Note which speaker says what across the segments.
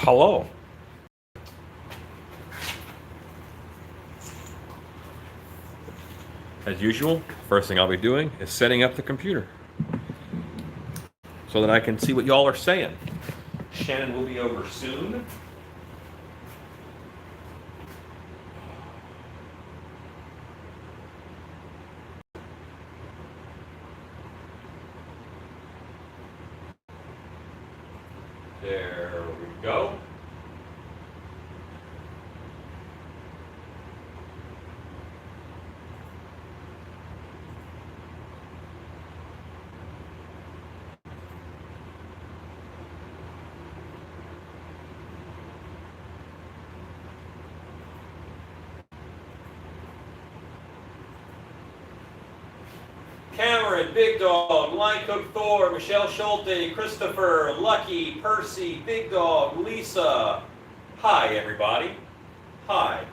Speaker 1: Hello. As usual, first thing I'll be doing is setting up the computer so that I can see what y'all are saying. Shannon will be over soon. There we go. Cameron, Big Dog, Line Cook Thor, Michelle Schulte, Christopher, Lucky, Percy, Big Dog, Lisa. Hi, everybody. Hi.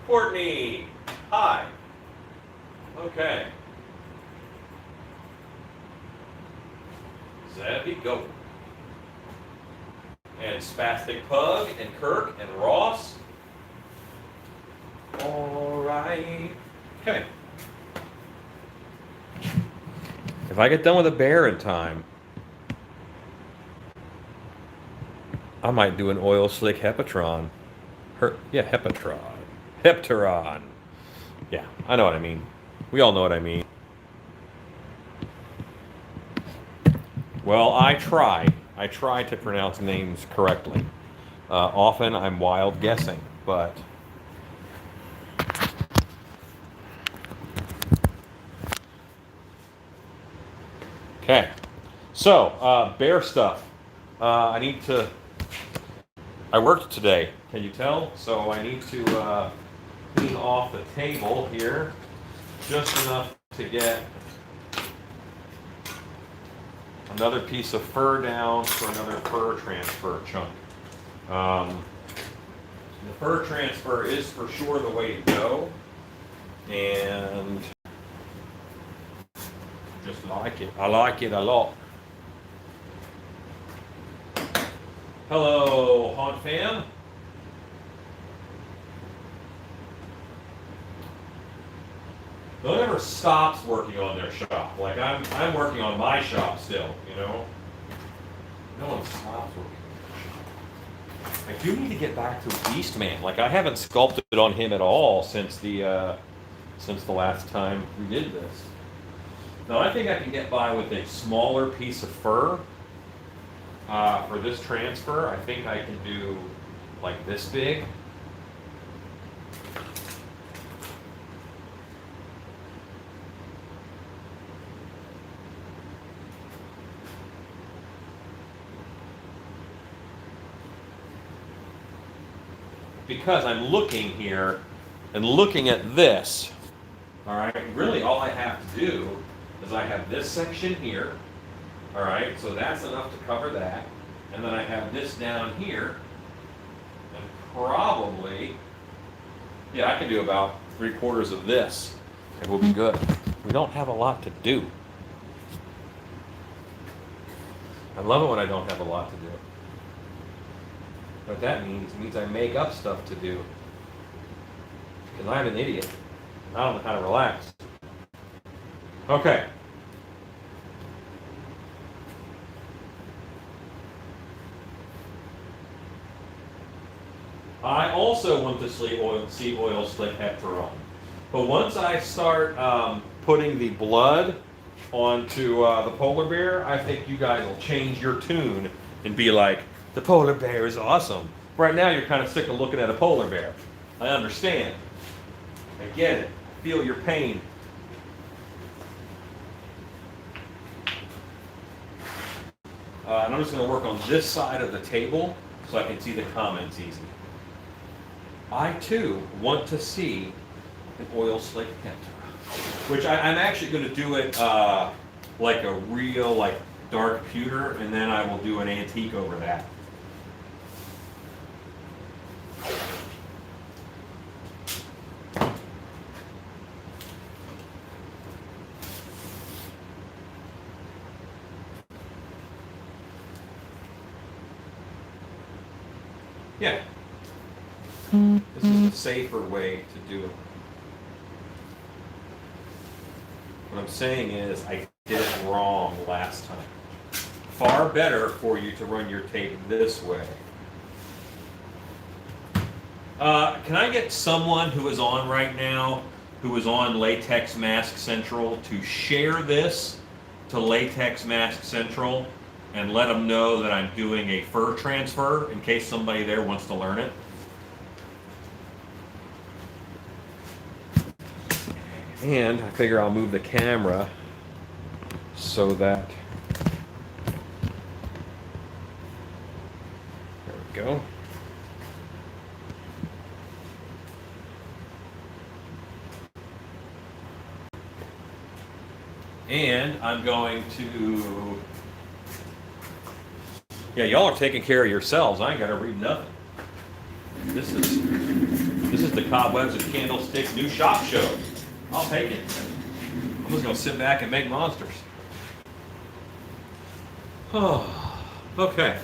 Speaker 1: Courtney. Hi. Okay. Zabby, go. And Spastic Pug, and Kirk, and Ross. All right. Okay. If I get done with a bear in time, I might do an oil slick Hepatron. Hepatron. Heptaron. Yeah, I know what I mean. We all know what I mean. Well, I try. I try to pronounce names correctly. Often I'm wild guessing, but... Okay, so bear stuff. I worked today, can you tell? So I need to clean off the table here, just enough to get another piece of fur down for another fur transfer chunk. The fur transfer is for sure the way to go, and just like it. I like it a lot. Hello, Haunt Fam. No one ever stops working on their shop. Like I'm working on my shop still, you know. No one stops working on their shop. I do need to get back to Beastman. Like I haven't sculpted on him at all since the last time we did this. Now I think I can get by with a smaller piece of fur for this transfer. I think I can do like this big. Because I'm looking here and looking at this. All right, really all I have to do is I have this section here. All right, so that's enough to cover that. And then I have this down here. And probably, yeah, I can do about 3/4 of this. It will be good. We don't have a lot to do. I love it when I don't have a lot to do. What that means I make up stuff to do. Because I'm an idiot. I don't know how to relax. Okay. I also want to see oil slick Heptaron. But once I start putting the blood onto the polar bear, I think you guys will change your tune and be like, the polar bear is awesome. Right now you're kind of sick of looking at a polar bear. I understand. I get it. I feel your pain. And I'm just going to work on this side of the table so I can see the comments easy. I too want to see an oil slick Heptaron, which I'm actually going to do it like a real dark pewter, and then I will do an antique over that. Yeah. This is the safer way to do it. What I'm saying is I did it wrong last time. Far better for you to run your tape this way. Can I get someone who is on right now, who is on Latex Mask Central, to share this to Latex Mask Central and let them know that I'm doing a fur transfer in case somebody there wants to learn it? And I figure I'll move the camera so that, there we go. And I'm going to, yeah, y'all are taking care of yourselves. I ain't got to read nothing. This is the Cobwebs and Candlesticks new shop show. I'll take it. I'm just going to sit back and make monsters. Oh, okay.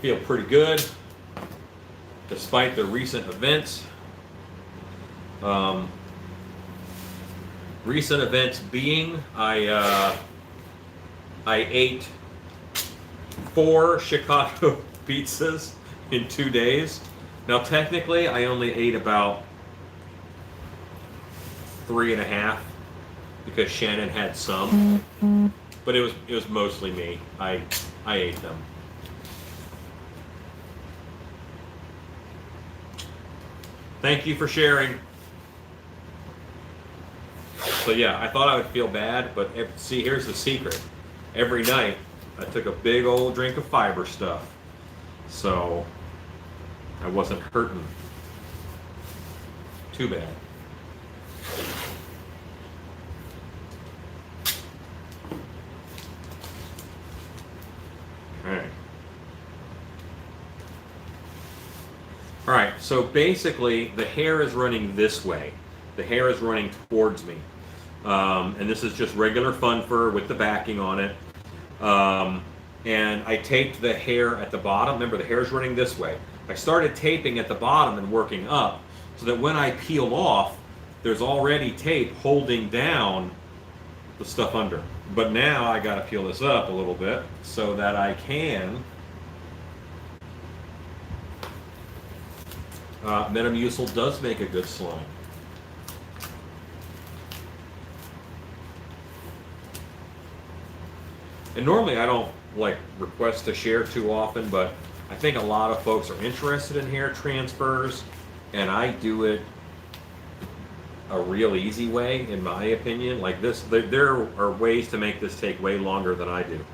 Speaker 1: Feel pretty good, despite the recent events. Recent events being, I ate 4 Chicago pizzas in 2 days. Now, technically, I only ate about 3.5 because Shannon had some, but it was mostly me. I ate them. Thank you for sharing. So yeah, I thought I would feel bad, but see, here's the secret. Every night, I took a big old drink of fiber stuff, so I wasn't hurting too bad. All right, so basically the hair is running this way. The hair is running towards me. And this is just regular fun fur with the backing on it. And I taped the hair at the bottom. Remember, the hair is running this way. I started taping at the bottom and working up so that when I peel off, there's already tape holding down the stuff under. But now I got to peel this up a little bit so that I can Metamucil does make a good slime. And normally I don't like request to share too often, but I think a lot of folks are interested in hair transfers, and I do it a real easy way, in my opinion. Like this, there are ways to make this take way longer than I do.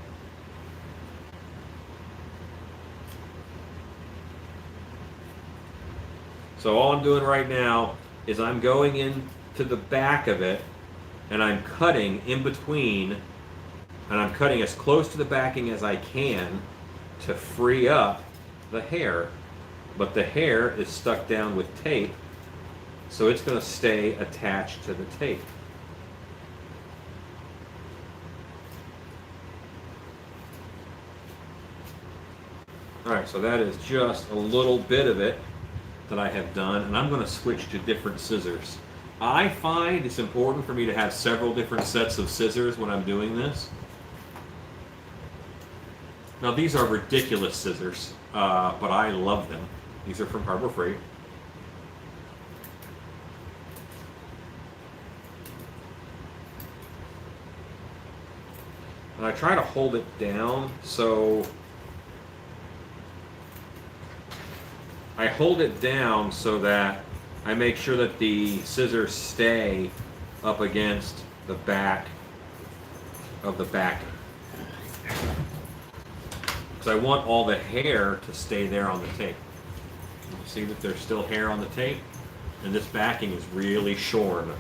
Speaker 1: So all I'm doing right now is I'm going into the back of it, and I'm cutting in between, and I'm cutting as close to the backing as I can to free up the hair. But the hair is stuck down with tape, so it's going to stay attached to the tape. All right, so that is just a little bit of it that I have done, and I'm going to switch to different scissors. I find it's important for me to have several different sets of scissors when I'm doing this. Now these are ridiculous scissors, but I love them. These are from Harbor Freight. And I try to hold it down, so I hold it down so that I make sure that the scissors stay up against the back of the backing. Because I want all the hair to stay there on the tape. You see that there's still hair on the tape? And this backing is really shorn.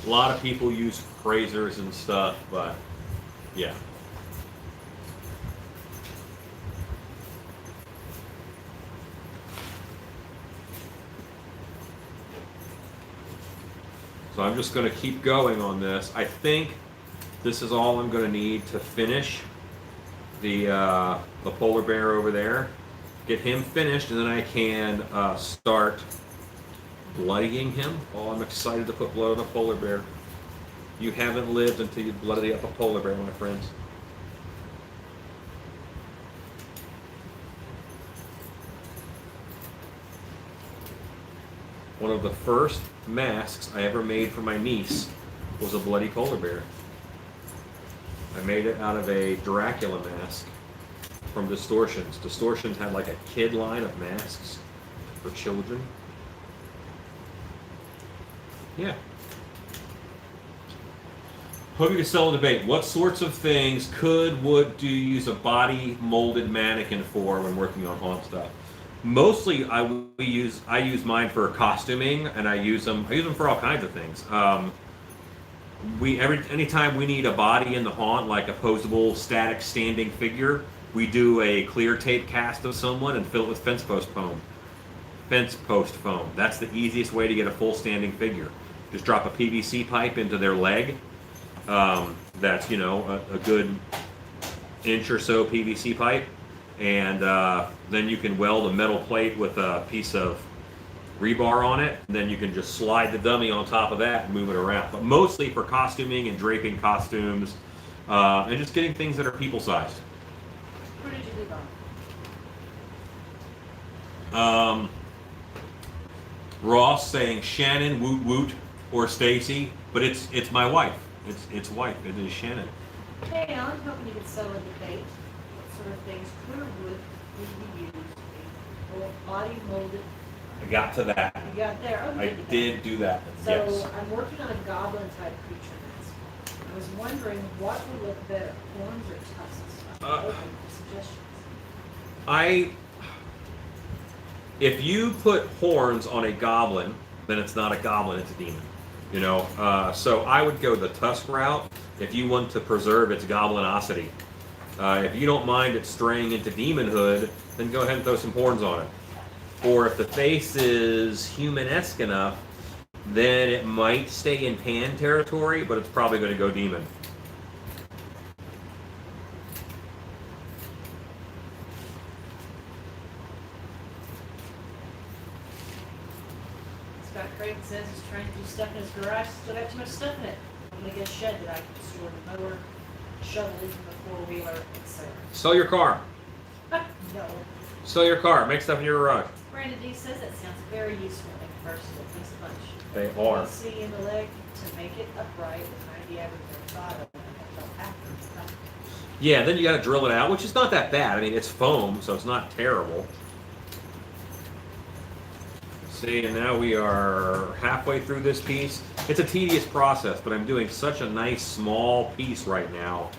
Speaker 1: A lot of people use razors and stuff, but yeah. So I'm just going to keep going on this. I think this is all I'm going to need to finish the polar bear over there, get him finished, and then I can start bloodying him. Oh, I'm excited to put blood on a polar bear. You haven't lived until you bloody up a polar bear, my friends. One of the first masks I ever made for my niece was a bloody polar bear. I made it out of a Dracula mask from Distortions. Distortions had like a kid line of masks for children. Yeah. Hope you can settle the debate. What sorts of things would you use a body molded mannequin for when working on haunt stuff? Mostly, I use mine for costuming, and I use them for all kinds of things. Anytime we need a body in the haunt, like a posable, static, standing figure, we do a clear tape cast of someone and fill it with fence post foam. That's the easiest way to get a full standing figure. Just drop a PVC pipe into their leg. That's a good inch or so PVC pipe, and then you can weld a metal plate with a piece of rebar on it, and then you can just slide the dummy on top of that and move it around. But mostly for costuming and draping costumes, and just getting things that are people-sized.
Speaker 2: Who did you leave
Speaker 1: on? Ross saying Shannon, woot woot, or Stacy, but it's my wife. It's wife. It is Shannon.
Speaker 2: Hey, Alan, hoping you could settle a debate. What sort of things could or would you use a body molded?
Speaker 1: I got to that.
Speaker 2: You got there. Oh,
Speaker 1: I did do that.
Speaker 2: So
Speaker 1: yes.
Speaker 2: I'm working on a goblin type creature mask. I was wondering what would look better, horns or tusks? I'm open for suggestions.
Speaker 1: If you put horns on a goblin, then it's not a goblin, it's a demon. So I would go the tusk route if you want to preserve its goblinosity. If you don't mind it straying into demonhood, then go ahead and throw some horns on it. Or if the face is human-esque enough, then it might stay in pan territory, but it's probably going to go demon.
Speaker 2: Scott Craig says he's trying to do stuff in his garage, still got too much stuff in it. I'm going to get a shed that I can store the mower, shovel, even the four-wheeler, etc.
Speaker 1: Sell your car.
Speaker 2: No.
Speaker 1: Sell your car. Make stuff in your garage.
Speaker 2: Brandon D says that sounds very useful and versatile. Thanks a bunch.
Speaker 1: They are.
Speaker 2: See in the leg to make it upright with 90 average bottom.
Speaker 1: Yeah, then you got to drill it out, which is not that bad. I mean, it's foam, so it's not terrible. See, and now we are halfway through this piece. It's a tedious process, but I'm doing such a nice small piece right now.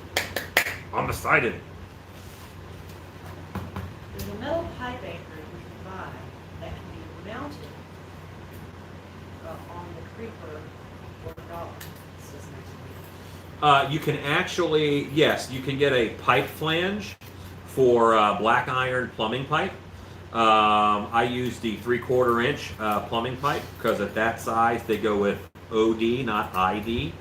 Speaker 1: I'm excited.
Speaker 2: There's a metal pipe anchor you can buy that can be mounted on the creeper for $1. Says next week.
Speaker 1: You can actually, yes, you can get a pipe flange for black iron plumbing pipe. I use the 3/4 inch plumbing pipe because at that size they go with OD, not ID.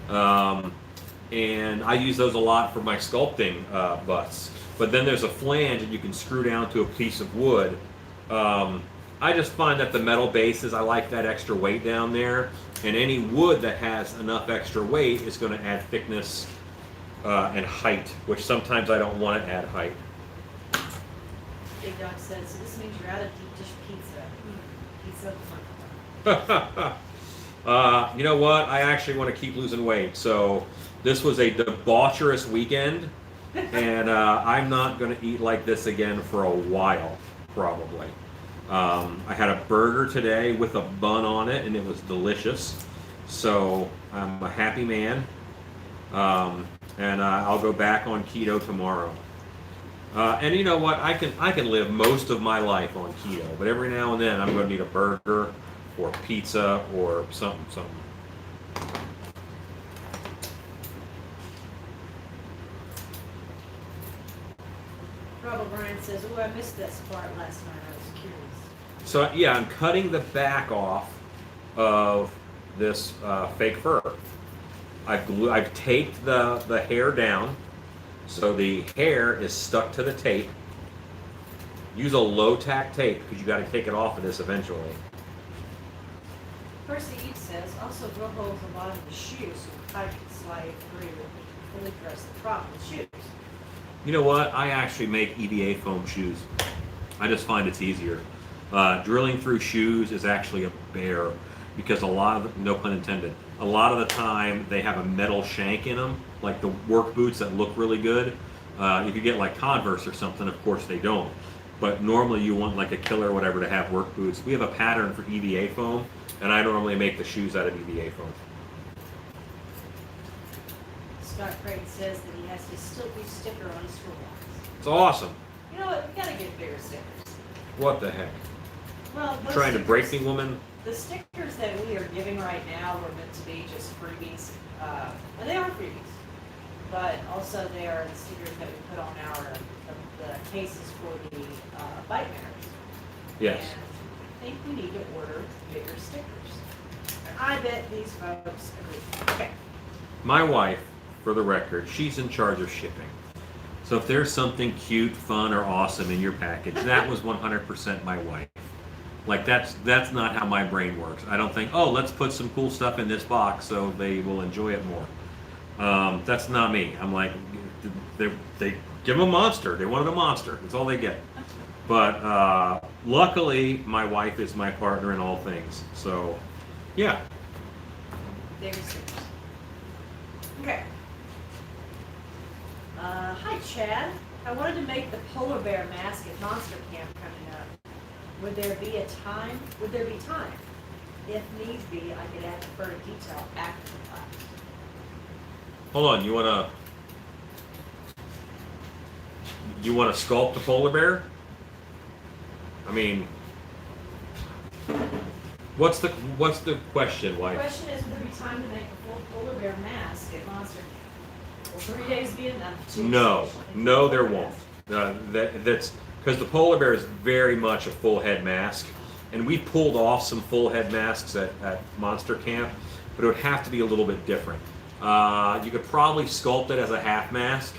Speaker 1: And I use those a lot for my sculpting butts. But then there's a flange that you can screw down to a piece of wood. I just find that the metal bases, I like that extra weight down there. And any wood that has enough extra weight is going to add thickness and height, which sometimes I don't want to add height.
Speaker 2: Big Dog says, so this means you're out of deep dish pizza. Pizza.
Speaker 1: You know what? I actually want to keep losing weight. So this was a debaucherous weekend, and I'm not going to eat like this again for a while, probably. I had a burger today with a bun on it, and it was delicious. So I'm a happy man, and I'll go back on keto tomorrow. And you know what? I can live most of my life on keto, but every now and then I'm going to need a burger or pizza or something.
Speaker 2: Rob O'Brien says, oh, I missed this part last night. I was curious.
Speaker 1: So yeah, I'm cutting the back off of this fake fur. I've taped the hair down
Speaker 3: So the hair is stuck to the tape. Use a low tack tape because you got to take it off of this eventually.
Speaker 2: Percy Eve says, also drill holes in the bottom of the shoes so the pipe can slide through and fully press the prop with shoes.
Speaker 3: You know what? I actually make EVA foam shoes. I just find it's easier. Drilling through shoes is actually a bear because a lot of, no pun intended, a lot of the time they have a metal shank in them, like the work boots that look really good. If you get like Converse or something, of course they don't. But normally you want like a Killer or whatever to have work boots. We have a pattern for EVA foam, and I normally make the shoes out of EVA foam.
Speaker 2: Scott Craig says that he has his Stilby sticker on his toolbox.
Speaker 3: It's awesome.
Speaker 2: You know what? We gotta get bigger stickers.
Speaker 3: What the heck?
Speaker 2: Well, those
Speaker 3: Trying to break me,
Speaker 2: stickers-
Speaker 3: woman?
Speaker 2: The stickers that we are giving right now were meant to be just freebies, and they are freebies. But also they are the stickers that we put on the cases for the bike mirrors.
Speaker 3: Yes.
Speaker 2: And I think we need to order bigger stickers. And I bet these folks agree. Okay.
Speaker 3: My wife, for the record, she's in charge of shipping. So if there's something cute, fun, or awesome in your package, that was 100% my wife. Like that's not how my brain works. I don't think, oh, let's put some cool stuff in this box so they will enjoy it more. That's not me. I'm like, they give them a monster. They wanted a monster. That's all they get. But luckily, my wife is my partner in all things. So, yeah.
Speaker 2: Bigger stickers. Okay. Hi, Chad. I wanted to make the polar bear mask at Monster Camp coming up. Would there be time? If needs be, I could add further detail after the class.
Speaker 3: Hold on. You wanna sculpt a polar bear? I mean, what's the question,
Speaker 2: The
Speaker 3: wife?
Speaker 2: question is, would there be time to make a full polar bear mask at Monster Camp? Will 3 days be enough?
Speaker 3: No, there won't. That's because the polar bear is very much a full head mask, and we pulled off some full head masks at Monster Camp, but it would have to be a little bit different. You could probably sculpt it as a half mask.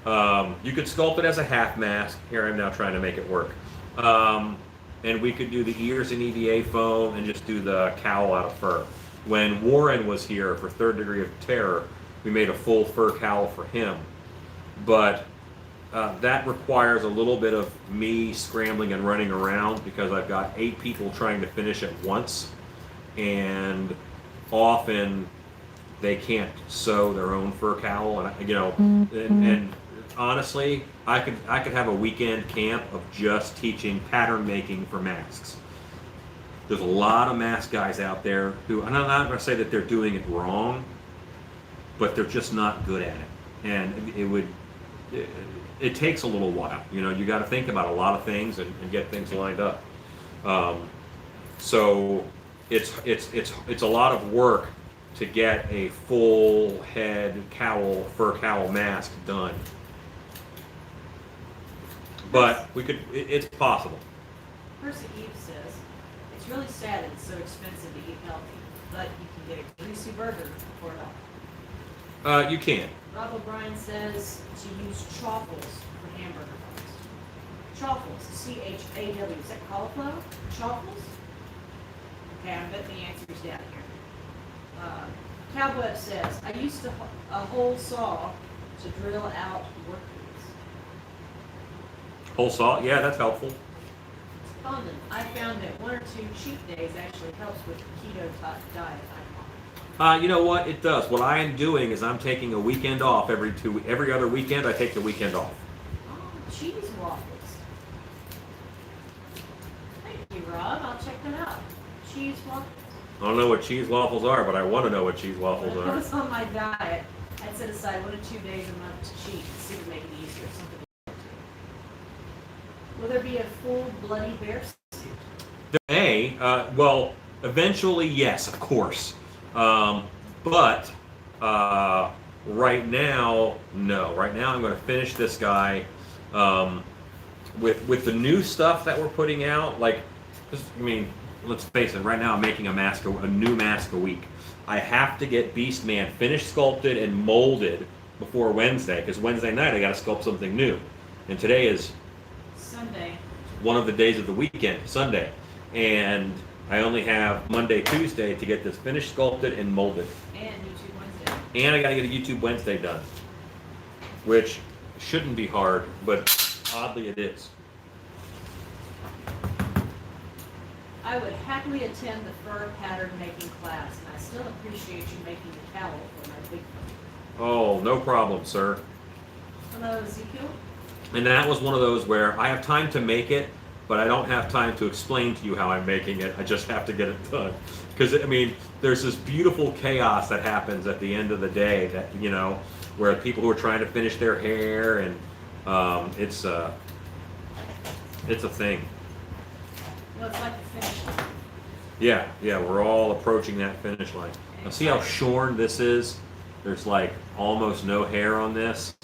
Speaker 3: You could sculpt it as a half mask. Here I'm now trying to make it work. And we could do the ears in EVA foam and just do the cowl out of fur. When Warren was here for Third Degree of Terror, we made a full fur cowl for him. But that requires a little bit of me scrambling and running around because I've got 8 people trying to finish at once, and often they can't sew their own fur cowl, and and honestly, I could have a weekend camp of just teaching pattern making for masks. There's a lot of mask guys out there who, and I'm not going to say that they're doing it wrong, but they're just not good at it, and it takes a little while. You got to think about a lot of things and get things lined up. So it's a lot of work to get a full head fur cowl mask done. But it's possible.
Speaker 2: Percy Eve says, it's really sad that it's so expensive to eat healthy, but you can get a greasy burger for $4.
Speaker 3: You can.
Speaker 2: Rob O'Brien says to use chaffles for hamburger buns. Chaffles, C-H-A-W, is that cauliflower? Chaffles? Okay, I bet the answer is down here. Cowweb says, I used a whole saw to drill out work boots.
Speaker 3: Whole saw, yeah, that's helpful.
Speaker 2: Common, I found that 1 or 2 cheat days actually helps with the keto diet I'm on.
Speaker 3: You know what? It does. What I am doing is I'm taking a weekend off every other weekend. I take the weekend off.
Speaker 2: Oh, cheese waffles. Thank you, Rob. I'll check them out. Cheese waffles.
Speaker 3: I don't know what cheese waffles are, but I want to know what cheese waffles
Speaker 2: When I
Speaker 3: are.
Speaker 2: was on my diet, I'd set aside 1 or 2 days a month to cheat and see if it make it easier. Something to do. Will there be a full bloody bear suit?
Speaker 3: Well, eventually, yes, of course. But right now, no. Right now, I'm going to finish this guy with the new stuff that we're putting out. Like, let's face it. Right now, I'm making a new mask a week. I have to get Beastman finished, sculpted, and molded before Wednesday, because Wednesday night I got to sculpt something new, and today is
Speaker 2: Sunday.
Speaker 3: one of the days of the weekend, Sunday, and I only have Monday, Tuesday to get this finished, sculpted, and molded.
Speaker 2: And YouTube Wednesday.
Speaker 3: And I got to get a YouTube Wednesday done, which shouldn't be hard, but oddly it is.
Speaker 2: I would happily attend the fur pattern making class, and I still appreciate you making the towel for my big fur.
Speaker 3: Oh, no problem, sir.
Speaker 2: Hello, Ezekiel.
Speaker 3: And that was one of those where I have time to make it, but I don't have time to explain to you how I'm making it. I just have to get it done. Because, I mean, there's this beautiful chaos that happens at the end of the day that, you know, where people who are trying to finish their hair, and it's a thing.
Speaker 2: Well, it's like the finish line.
Speaker 3: Yeah, we're all approaching that finish line. Now see how shorn this is? There's like almost no hair on this.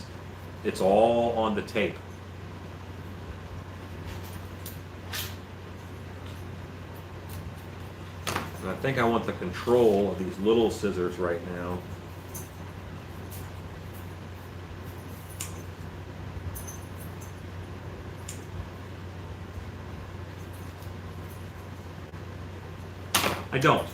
Speaker 3: It's all on the tape. And I think I want the control of these little scissors right now. I don't.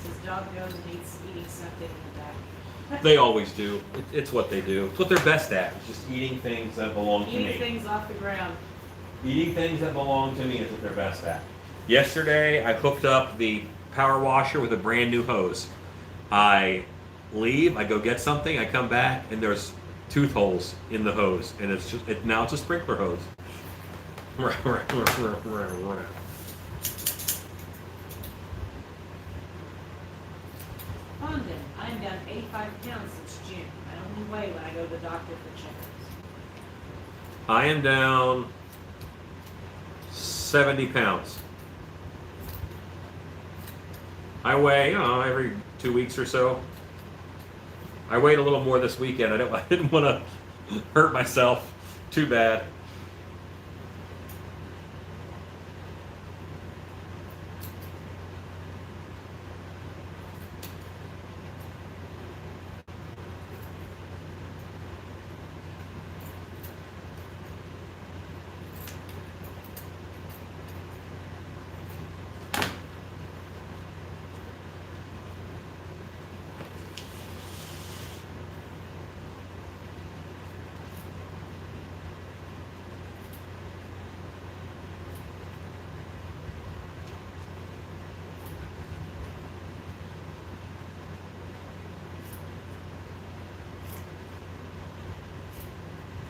Speaker 2: Says dog goes and eating something in the back.
Speaker 3: They always do. It's what they do. It's what they're best at. It's just eating things that belong to me.
Speaker 2: Eating things off the ground.
Speaker 3: Eating things that belong to me is what they're best at. Yesterday, I hooked up the power washer with a brand new hose. I leave, I go get something, I come back, and there's tooth holes in the hose, and it's just now it's a sprinkler hose.
Speaker 2: Condon, I am down 85 pounds since June. I only weigh when I go to the doctor for checkups.
Speaker 3: I am down 70 pounds. I weigh, every 2 weeks or so. I weighed a little more this weekend. I didn't want to hurt myself too bad.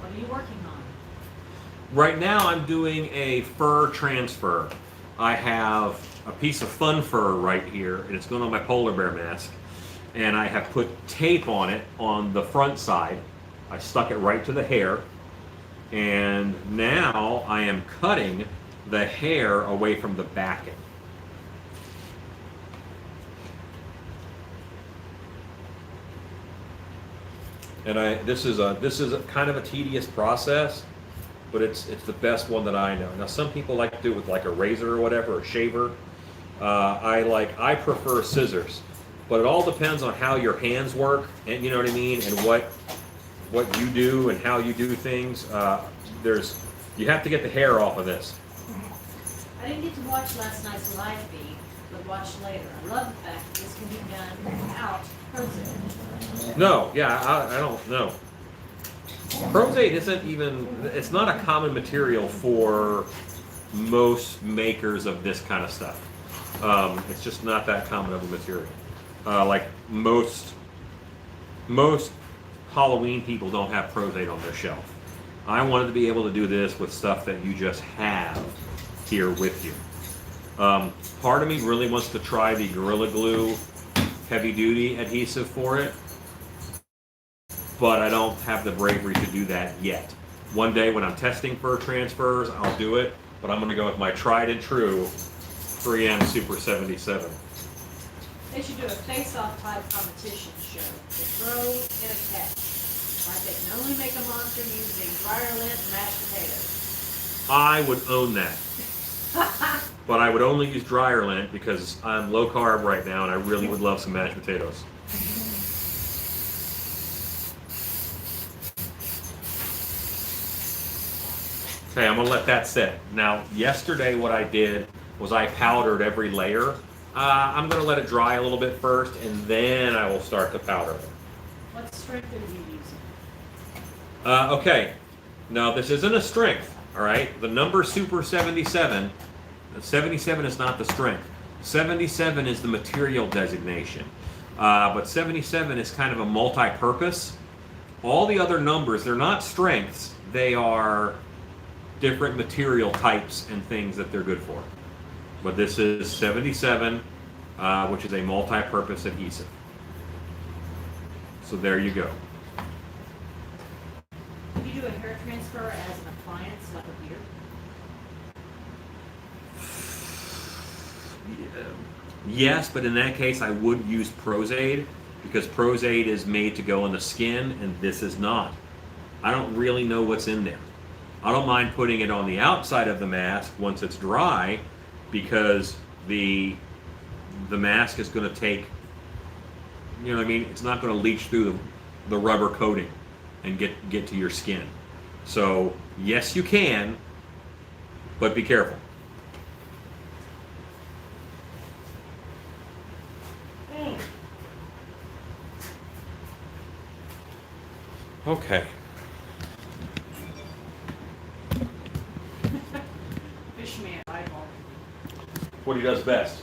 Speaker 2: What are you working on?
Speaker 3: Right now I'm doing a fur transfer. I have a piece of fun fur right here, and it's going on my polar bear mask. And I have put tape on it on the front side. I stuck it right to the hair. And now I am cutting the hair away from the backing. And this is a kind of a tedious process, but it's the best one that I know. Now some people like to do it with like a razor or whatever, or shaver. I prefer scissors, but it all depends on how your hands work, and you know what I mean, and what you do and how you do things. You have to get the hair off of this.
Speaker 2: I didn't get to watch last night's live feed, but watch later. I love the fact that this can be done without Prozate.
Speaker 3: No, yeah, I don't know. Prozate isn't even, it's not a common material for most makers of this kind of stuff. It's just not that common of a material. Like most Halloween people don't have Prozate on their shelf. I wanted to be able to do this with stuff that you just have here with you. Part of me really wants to try the Gorilla Glue heavy duty adhesive for it, but I don't have the bravery to do that yet. One day when I'm testing fur transfers, I'll do it, but I'm going to go with my tried and true 3M Super 77.
Speaker 2: They should do a face-off type competition show. The throw and a catch. Like they can only make a monster using dryer lint and mashed potatoes.
Speaker 3: I would own that. But I would only use dryer lint because I'm low carb right now and I really would love some mashed potatoes. Okay, I'm gonna let that sit. Now, yesterday what I did was I powdered every layer. I'm gonna let it dry a little bit first and then I will start to powder it.
Speaker 2: What strength are you using?
Speaker 3: Okay, now this isn't a strength, all right? The number Super 77, 77 is not the strength. 77 is the material designation. But 77 is kind of a multi-purpose. All the other numbers, they're not strengths, they are different material types and things that they're good for. But this is 77, which is a multi-purpose adhesive. So there you go.
Speaker 2: Can you do a hair transfer as an appliance, like a beard?
Speaker 3: Yes, but in that case, I would use Prozaid because Prozaid is made to go on the skin, and this is not. I don't really know what's in there. I don't mind putting it on the outside of the mask once it's dry, because the mask is going to take, you know what I mean? It's not going to leach through the rubber coating and get to your skin. So yes, you can, but be careful. Okay.
Speaker 2: Fishman eyeball.
Speaker 3: What he does best.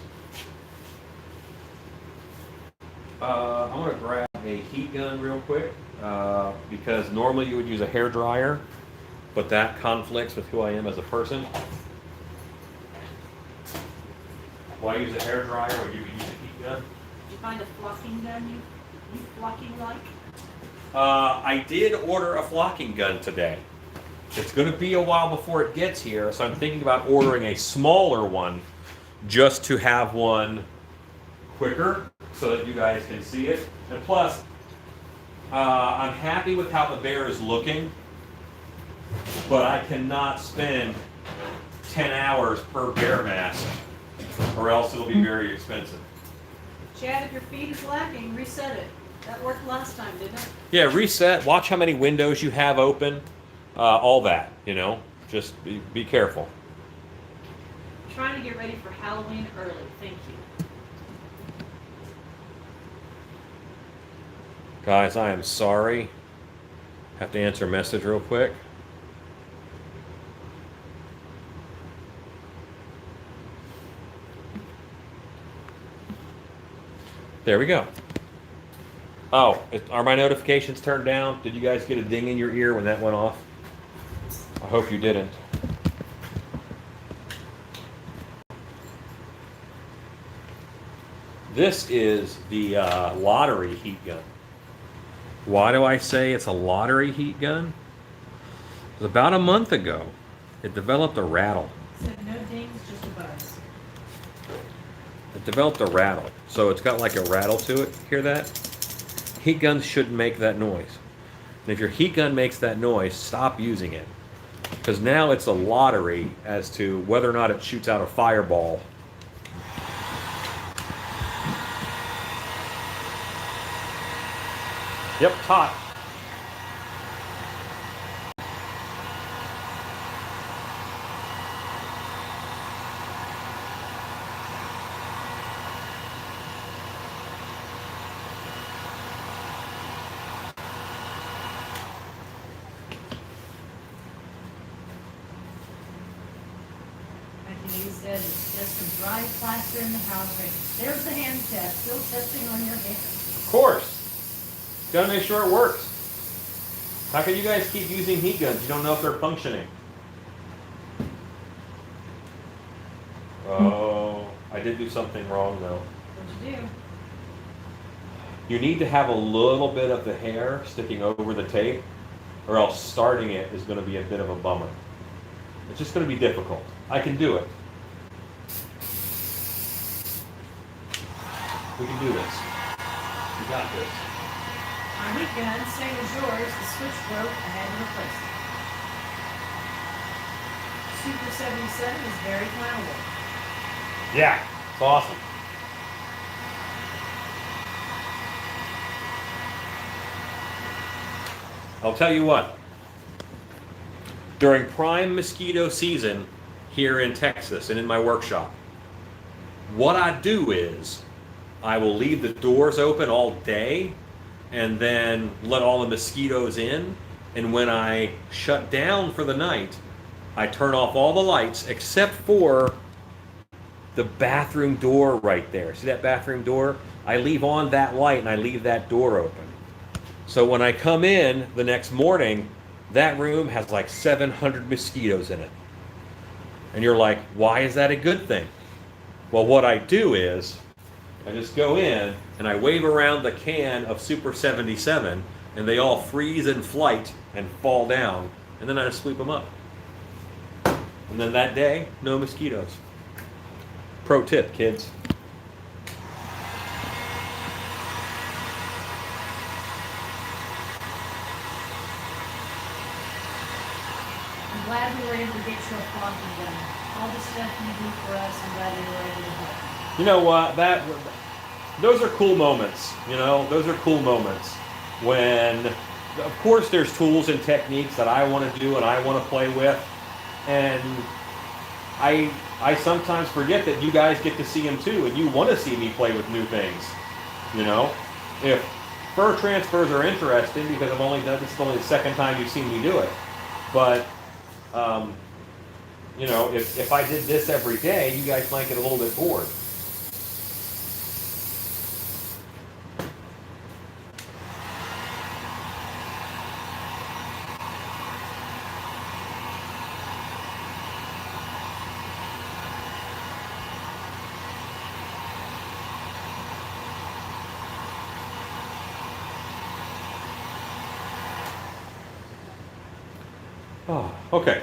Speaker 3: I'm going to grab a heat gun real quick because normally you would use a hair dryer, but that conflicts with who I am as a person. Why use a hair dryer when you can use a heat gun?
Speaker 2: Did you find a flocking gun you flocking like?
Speaker 3: I did order a flocking gun today. It's going to be a while before it gets here, so I'm thinking about ordering a smaller one just to have one quicker so that you guys can see it. And plus, I'm happy with how the bear is looking, but I cannot spend 10 hours per bear mask or else it'll be very expensive.
Speaker 2: Chad, if your feed is lacking, reset it. That worked last time, didn't it?
Speaker 3: Yeah, reset, watch how many windows you have open, all that, you know, just be careful.
Speaker 2: Trying to get ready for Halloween early. Thank you.
Speaker 3: Guys, I am sorry. Have to answer a message real quick. There we go. Oh, are my notifications turned down? Did you guys get a ding in your ear when that went off? I hope you didn't. This is the lottery heat gun. Why do I say it's a lottery heat gun? It was about a month ago. It developed a rattle.
Speaker 2: Said no dings, just a buzz.
Speaker 3: It developed a rattle. So it's got like a rattle to it. Hear that? Heat guns shouldn't make that noise. And if your heat gun makes that noise, stop using it. Because now it's a lottery as to whether or not it shoots out a fireball. Yep, hot.
Speaker 2: He said it's just some dry plaster in the house. There's the hand test. Still testing on your hands.
Speaker 3: Of course. Gotta make sure it works. How can you guys keep using heat guns? You don't know if they're functioning. Oh, I did do something wrong though.
Speaker 2: What'd you do?
Speaker 3: You need to have a little bit of the hair sticking over the tape, or else starting it is going to be a bit of a bummer. It's just going to be difficult. I can do it. We can do this. We got this.
Speaker 2: On weekends, same as yours, the switch broke, I had to replace it. Super 77 is very flammable.
Speaker 3: Yeah, it's awesome. I'll tell you what. During prime mosquito season here in Texas and in my workshop, what I do is I will leave the doors open all day and then let all the mosquitoes in. And when I shut down for the night, I turn off all the lights except for the bathroom door right there. See that bathroom door? I leave on that light and I leave that door open. So when I come in the next morning, that room has like 700 mosquitoes in it. And you're like, why is that a good thing? Well, what I do is I just go in and I wave around the can of Super 77 and they all freeze in flight and fall down. And then I just sweep them up. And then that day, no mosquitoes. Pro tip, kids.
Speaker 2: I'm glad we were able to get your flocking done. All the stuff you do for us, I'm glad we were able to help.
Speaker 3: You know what? Those are cool moments. You know, those are cool moments when, of course, there's tools and techniques that I want to do and I want to play with, and I sometimes forget that you guys get to see them too, and you want to see me play with new things. You know, if fur transfers are interesting, because this is only the second time you've seen me do it, but you know, if I did this every day, you guys might get a little bit bored. Oh, okay.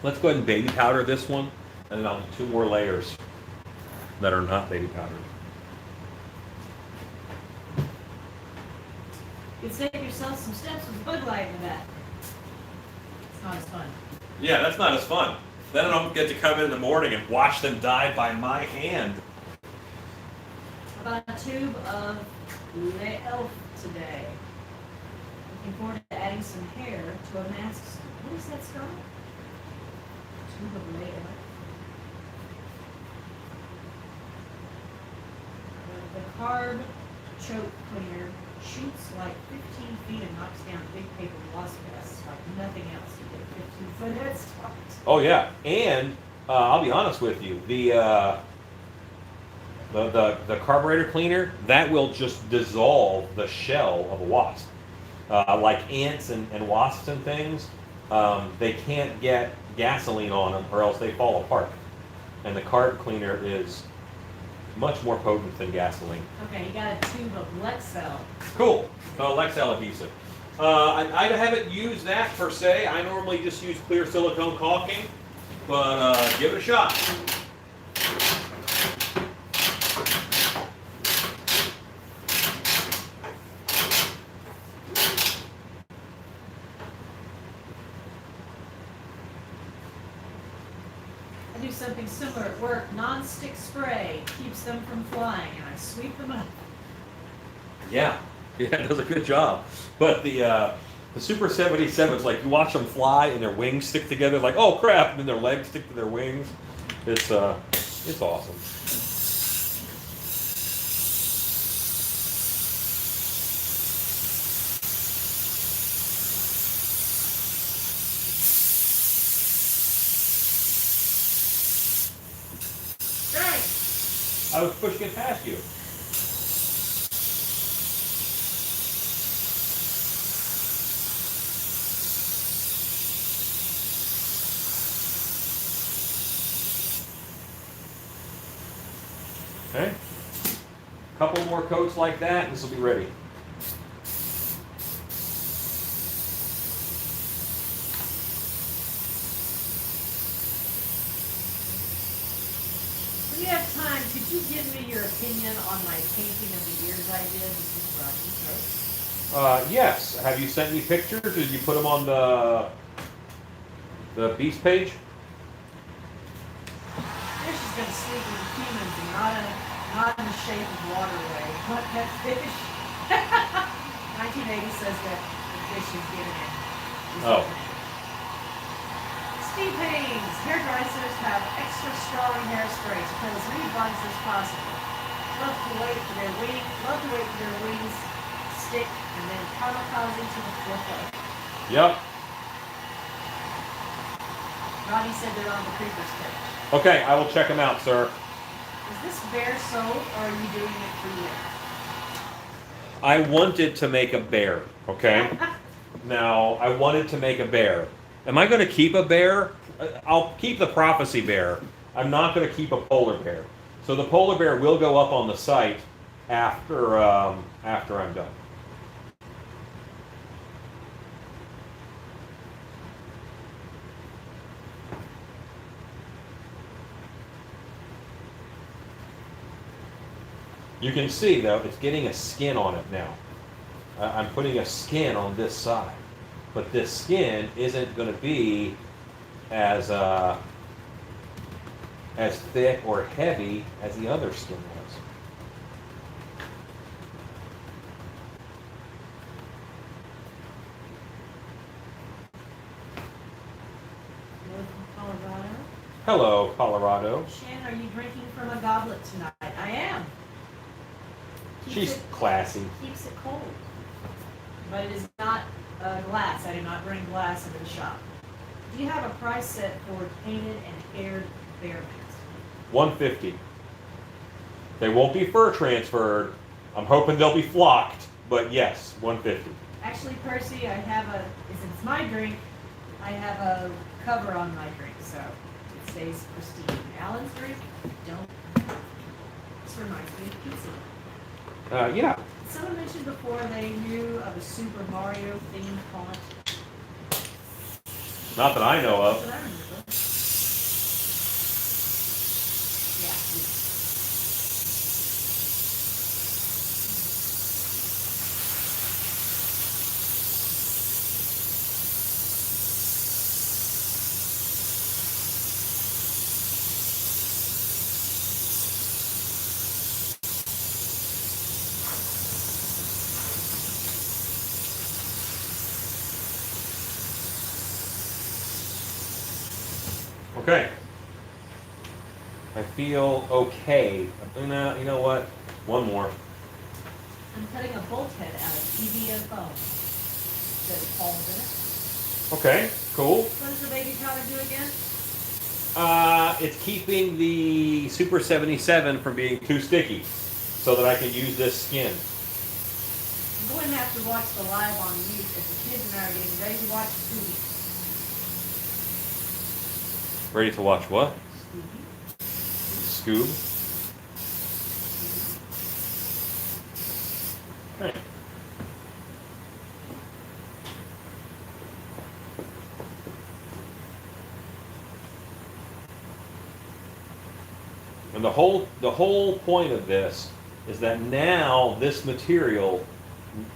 Speaker 3: Let's go ahead and baby powder this one, and then I'll do 2 more layers that are not baby powdered.
Speaker 2: You could save yourself some steps with bug light in the back. It's not as fun.
Speaker 3: Yeah, that's not as fun. Then I don't get to come in the morning and watch them die by my hand.
Speaker 2: About a tube of Le Elf today. Looking forward to adding some hair to a mask. What is that, Scott? Tube of Le Elf. The carb choke cleaner shoots like 15 feet and knocks down big paper wasp nests like nothing else. You get 15 foot head start.
Speaker 3: Oh yeah, and I'll be honest with you, the carburetor cleaner, that will just dissolve the shell of a wasp. Like ants and wasps and things, they can't get gasoline on them or else they fall apart. And the carb cleaner is much more potent than gasoline.
Speaker 2: Okay, you got a tube of Lexel.
Speaker 3: Cool. Lexel adhesive. I haven't used that per se. I normally just use clear silicone caulking, but give it a shot.
Speaker 2: I do something similar at work. Non-stick spray keeps them from flying, and I sweep them up.
Speaker 3: Yeah, it does a good job. But the Super 77s, like you watch them fly and their wings stick together, like oh crap, and then their legs stick to their wings. It's awesome. I was pushing it past you. Okay. A couple more coats like that, and this will be ready.
Speaker 2: you have time, could you give me your opinion on my painting of the ears I did? This is Rocky.
Speaker 3: Yes. Have you sent me pictures? Did you put them on the Beast page?
Speaker 2: Fish is gonna sleep with humans and not in the shape of waterway. What that fish? 1980 says that the fish is getting it.
Speaker 3: Oh.
Speaker 2: Steve Haynes, hairdressers have extra strong hairspray to kill as many bugs as possible. Love to wait for their wings stick and then kamikaze to the floor.
Speaker 3: Yep.
Speaker 2: Ronnie said they're on the creepers page.
Speaker 3: Okay, I will check them out, sir.
Speaker 2: Is this bear soap or are you doing it for you?
Speaker 3: I wanted to make a bear, okay? Now, I wanted to make a bear. Am I going to keep a bear? I'll keep the prophecy bear. I'm not going to keep a polar bear. So the polar bear will go up on the site after I'm done. You can see, though, it's getting a skin on it now. I'm putting a skin on this side. But this skin isn't going to be as thick or heavy as the other skin was.
Speaker 2: Hello from Colorado.
Speaker 3: Hello, Colorado.
Speaker 2: Shannon, are you drinking from a goblet tonight? I am.
Speaker 3: She's classy.
Speaker 2: Keeps it cold. But it is not glass. I do not bring glass into the shop. Do you have a price set for painted and haired bear masks?
Speaker 3: $150. They won't be fur transferred. I'm hoping they'll be flocked, but yes, $150.
Speaker 2: Actually, Percy, I have since it's my drink, I have a cover on my drink, so it stays pristine. Alan's drink, don't. This reminds me of pizza.
Speaker 3: Yeah.
Speaker 2: Someone mentioned before they knew of a Super Mario themed font.
Speaker 3: Not that I know
Speaker 2: That's
Speaker 3: of.
Speaker 2: what I remember. Yeah.
Speaker 3: Okay. I feel okay. No, you know what? One more.
Speaker 2: I'm cutting a bolt head out of PVA foam. Says Paul's in it.
Speaker 3: Okay, cool.
Speaker 2: What does the baby powder do again?
Speaker 3: It's keeping the Super 77 from being too sticky so that I can use this skin.
Speaker 2: I'm going to have to watch the live on YouTube as the kids and I are getting ready to watch Scooby.
Speaker 3: Ready to watch what?
Speaker 2: Scooby.
Speaker 3: Scoob? Okay. And the whole point of this is that now this material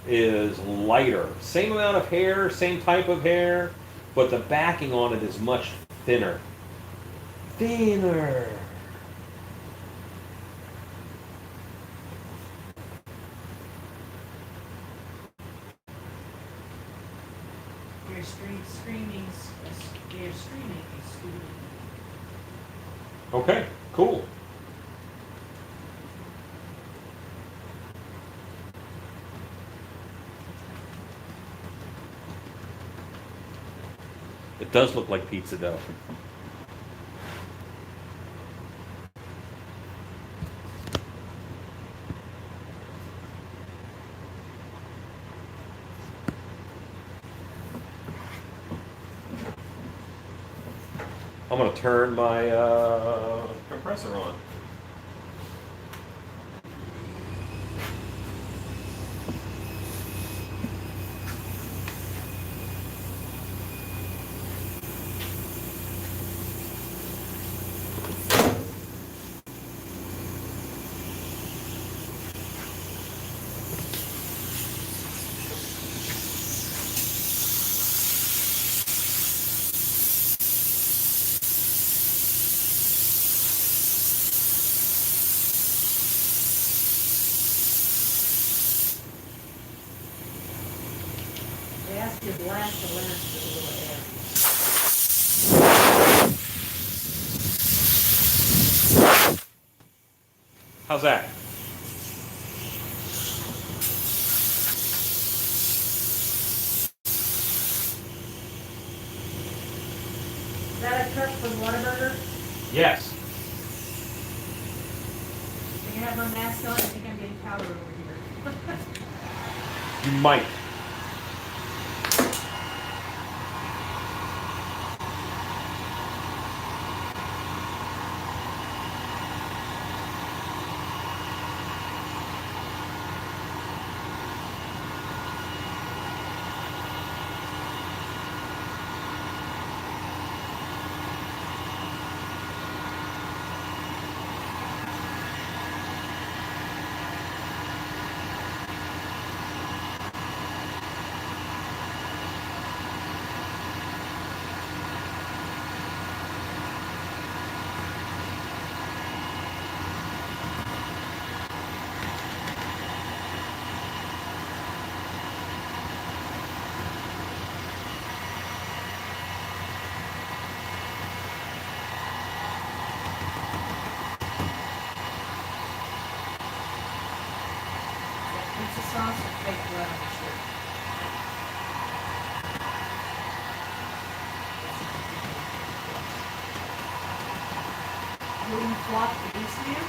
Speaker 3: is lighter. Same amount of hair, same type of hair, but the backing on it is much thinner. Thinner.
Speaker 2: They're screaming Scooby.
Speaker 3: Okay, cool. It does look like pizza dough. I'm going to turn my compressor on.
Speaker 2: blast the lens with a little air.
Speaker 3: How's that?
Speaker 2: Is that a truck from Whataburger?
Speaker 3: Yes.
Speaker 2: I have my mask on. I think I'm getting powder over here.
Speaker 3: You might.
Speaker 2: Pizza sauce or fake blood on the shirt? Will you flop the beast man?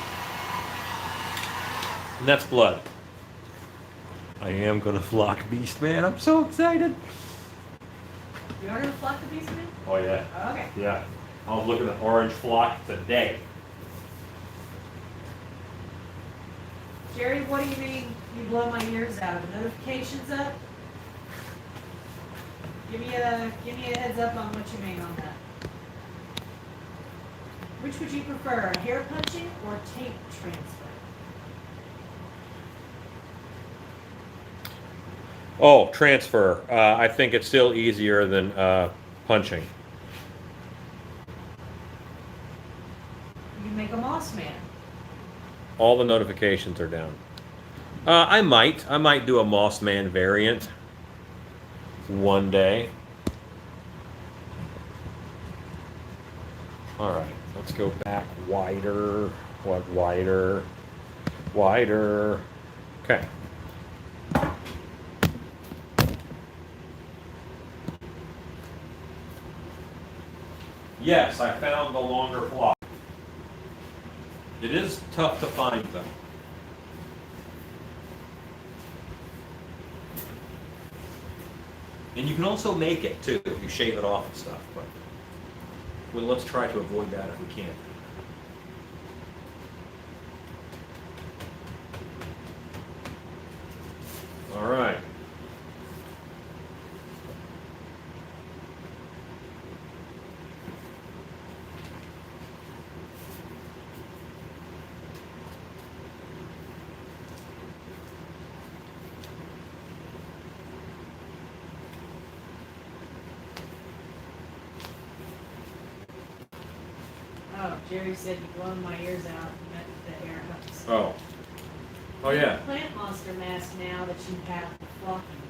Speaker 3: And that's blood. I am gonna flock Beastman. I'm so excited.
Speaker 2: You are gonna flop the beast man?
Speaker 3: Oh yeah.
Speaker 2: Okay.
Speaker 3: Yeah. I was looking at orange flock today.
Speaker 2: Jerry, what do you mean you blow my ears out? Are the notifications up? Give me a heads up on what you mean on that. Which would you prefer, a hair punching or tape transfer?
Speaker 3: Oh, transfer. I think it's still easier than punching.
Speaker 2: You make a moss man.
Speaker 3: All the notifications are down. I might do a Moss Man variant one day. All right, let's go back wider. What wider? Wider. Okay. Yes, I found the longer flock. It is tough to find them. And you can also make it too if you shave it off and stuff. But well, let's try to avoid that if we can. All right.
Speaker 2: Oh, Jerry said you blown my ears out at the air hooks.
Speaker 3: Oh. Oh yeah.
Speaker 2: Plant monster mask now that you have the flocking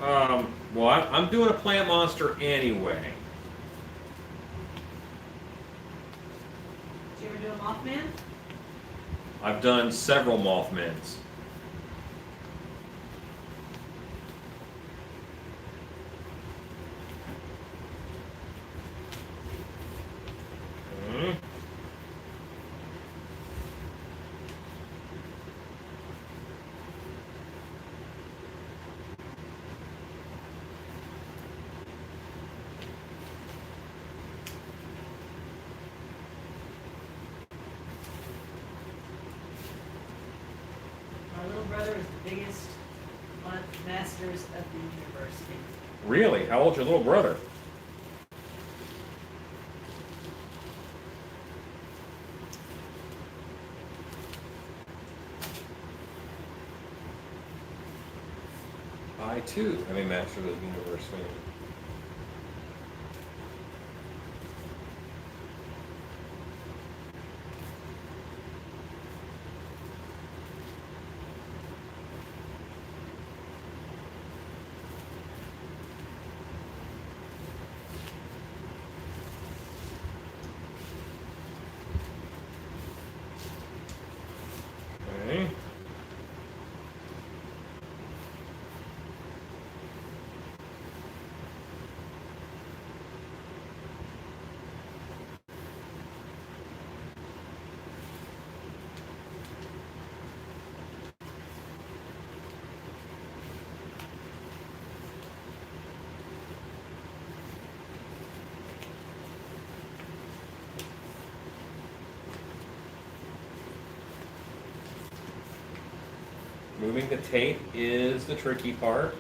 Speaker 2: effect.
Speaker 3: Well, I'm doing a plant monster anyway.
Speaker 2: Did you ever do a Mothman?
Speaker 3: I've done several Mothmans.
Speaker 2: My little brother is the biggest masters of the university.
Speaker 3: Really? How old's your little brother? I too am a master of the universe fan. Removing the tape is the tricky part.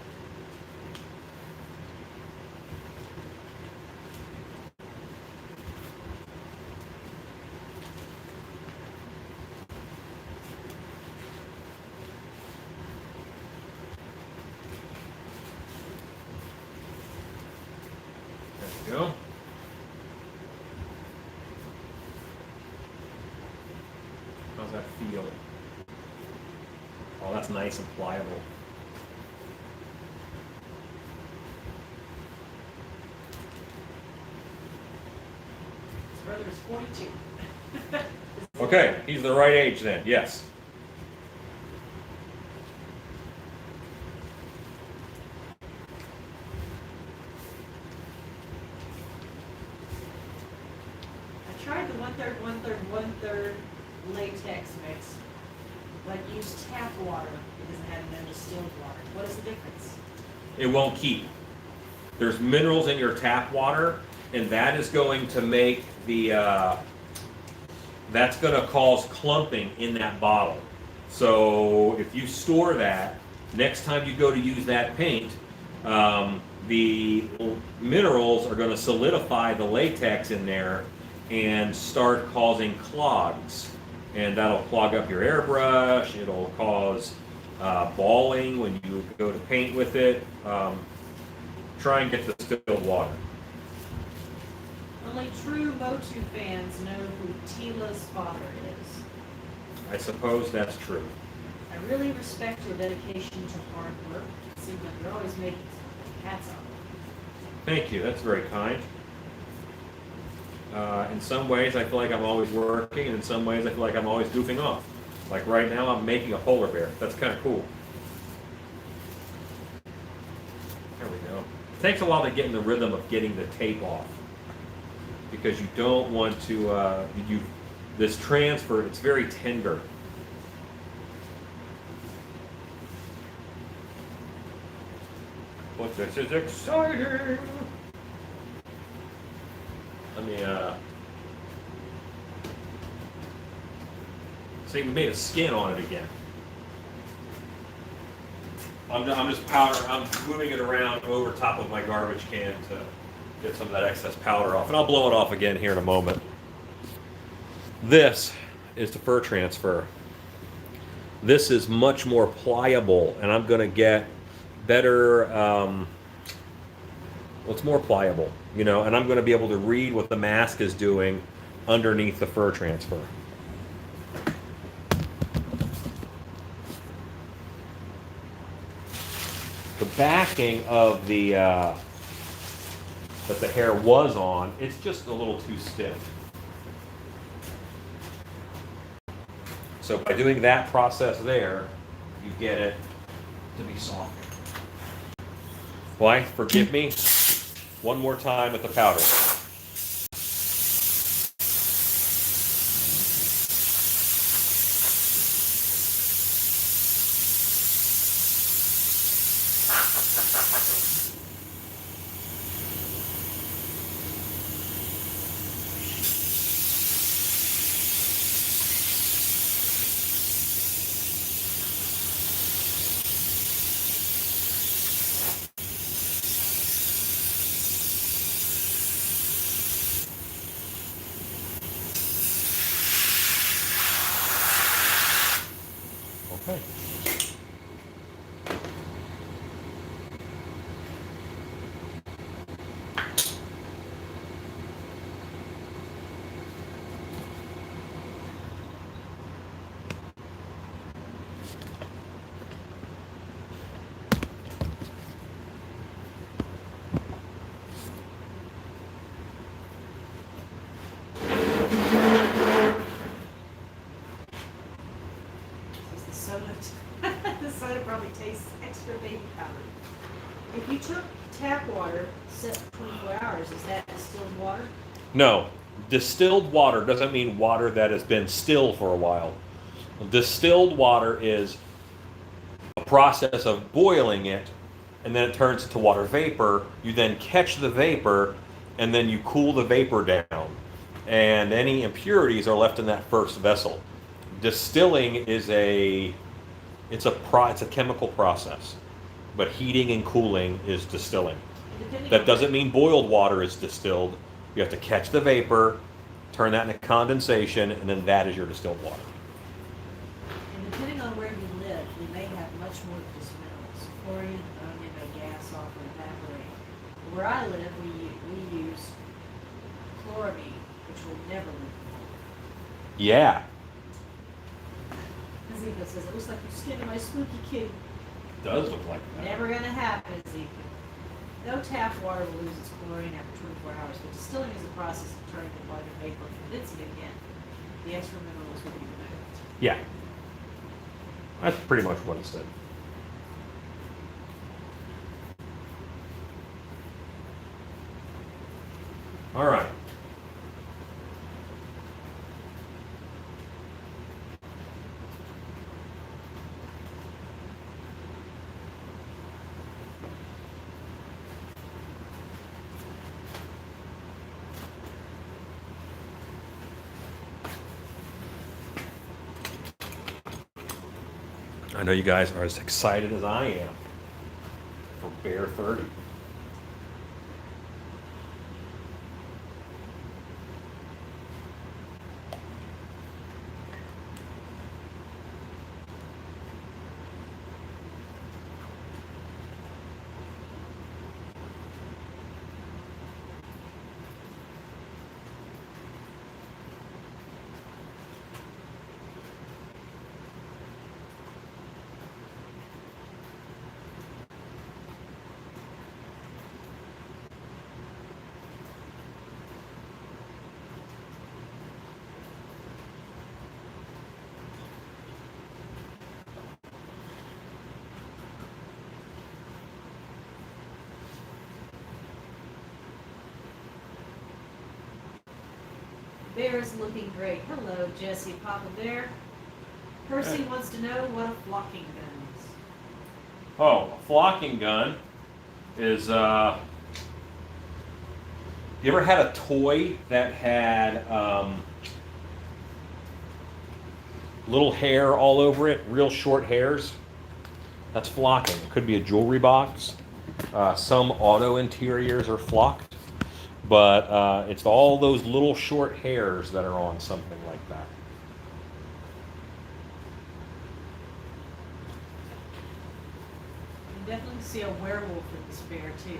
Speaker 3: There we go. How's that feel? Oh, that's nice and pliable.
Speaker 2: His brother's 42.
Speaker 3: Okay, he's the right age then, yes.
Speaker 2: I tried the 1/3, 1/3, 1/3 latex mix, but used tap water because it had no distilled water. What is the difference?
Speaker 3: It won't keep. There's minerals in your tap water, and that is going to make the, that's going to cause clumping in that bottle. So if you store that, next time you go to use that paint, the minerals are going to solidify the latex in there and start causing clogs. And that'll clog up your airbrush. It'll cause balling when you go to paint with it. Try and get the distilled water.
Speaker 2: Only true Motu fans know who Tila's father is.
Speaker 3: I suppose that's true.
Speaker 2: I really respect your dedication to hard work. It seems like you're always making hats off.
Speaker 3: Thank you. That's very kind. In some ways, I feel like I'm always working, and in some ways, I feel like I'm always goofing off. Like right now, I'm making a polar bear. That's kind of cool. There we go. It takes a while to get in the rhythm of getting the tape off, because you don't want to, this transfer, it's very tender. But this is exciting. Let me, see, we made a skin on it again. I'm just I'm moving it around over top of my garbage can to get some of that excess powder off. And I'll blow it off again here in a moment. This is the fur transfer. This is much more pliable, and I'm going to get better, well, it's more pliable, you know, and I'm going to be able to read what the mask is doing underneath the fur transfer. The backing of the, that the hair was on, it's just a little too stiff. So by doing that process there, you get it to be softer. Why? Forgive me. One more time with the powder. Okay.
Speaker 2: The soda, the soda probably tastes extra baby powder. If you took tap water, set for 24 hours, is that distilled water?
Speaker 3: No, distilled water doesn't mean water that has been still for a while. Distilled water is a process of boiling it, and then it turns into water vapor. You then catch the vapor, and then you cool the vapor down. And any impurities are left in that first vessel. Distilling is a It's a chemical process, but heating and cooling is distilling.
Speaker 2: Depending
Speaker 3: That
Speaker 2: on-
Speaker 3: doesn't mean boiled water is distilled. You have to catch the vapor, turn that into condensation, and then that is your distilled water.
Speaker 2: And depending on where you live, you may have much more of these minerals. Chlorine, ammonia, no gas off or evaporate. Where I live, we use chloramine, which will never leave.
Speaker 3: Yeah,
Speaker 2: Ezekiel says, it looks like you skinned my spooky kitty.
Speaker 3: does look like that.
Speaker 2: Never gonna happen, Ezekiel. No tap water will lose its chlorine after 24 hours, but distilling is a process of turning the water vapor and condensing it again. The extra minerals will be removed.
Speaker 3: Yeah, that's pretty much what it said. All right. I know you guys are as excited as I am for Bear 30.
Speaker 2: Bear is looking great. Hello, Jesse, Papa Bear. Percy wants to know what a flocking gun is.
Speaker 3: Oh, a flocking gun is, you ever had a toy that had little hair all over it, real short hairs? That's flocking. It could be a jewelry box. Some auto interiors are flocked, but it's all those little short hairs that are on something like that.
Speaker 2: You can definitely see a werewolf in this bear, too.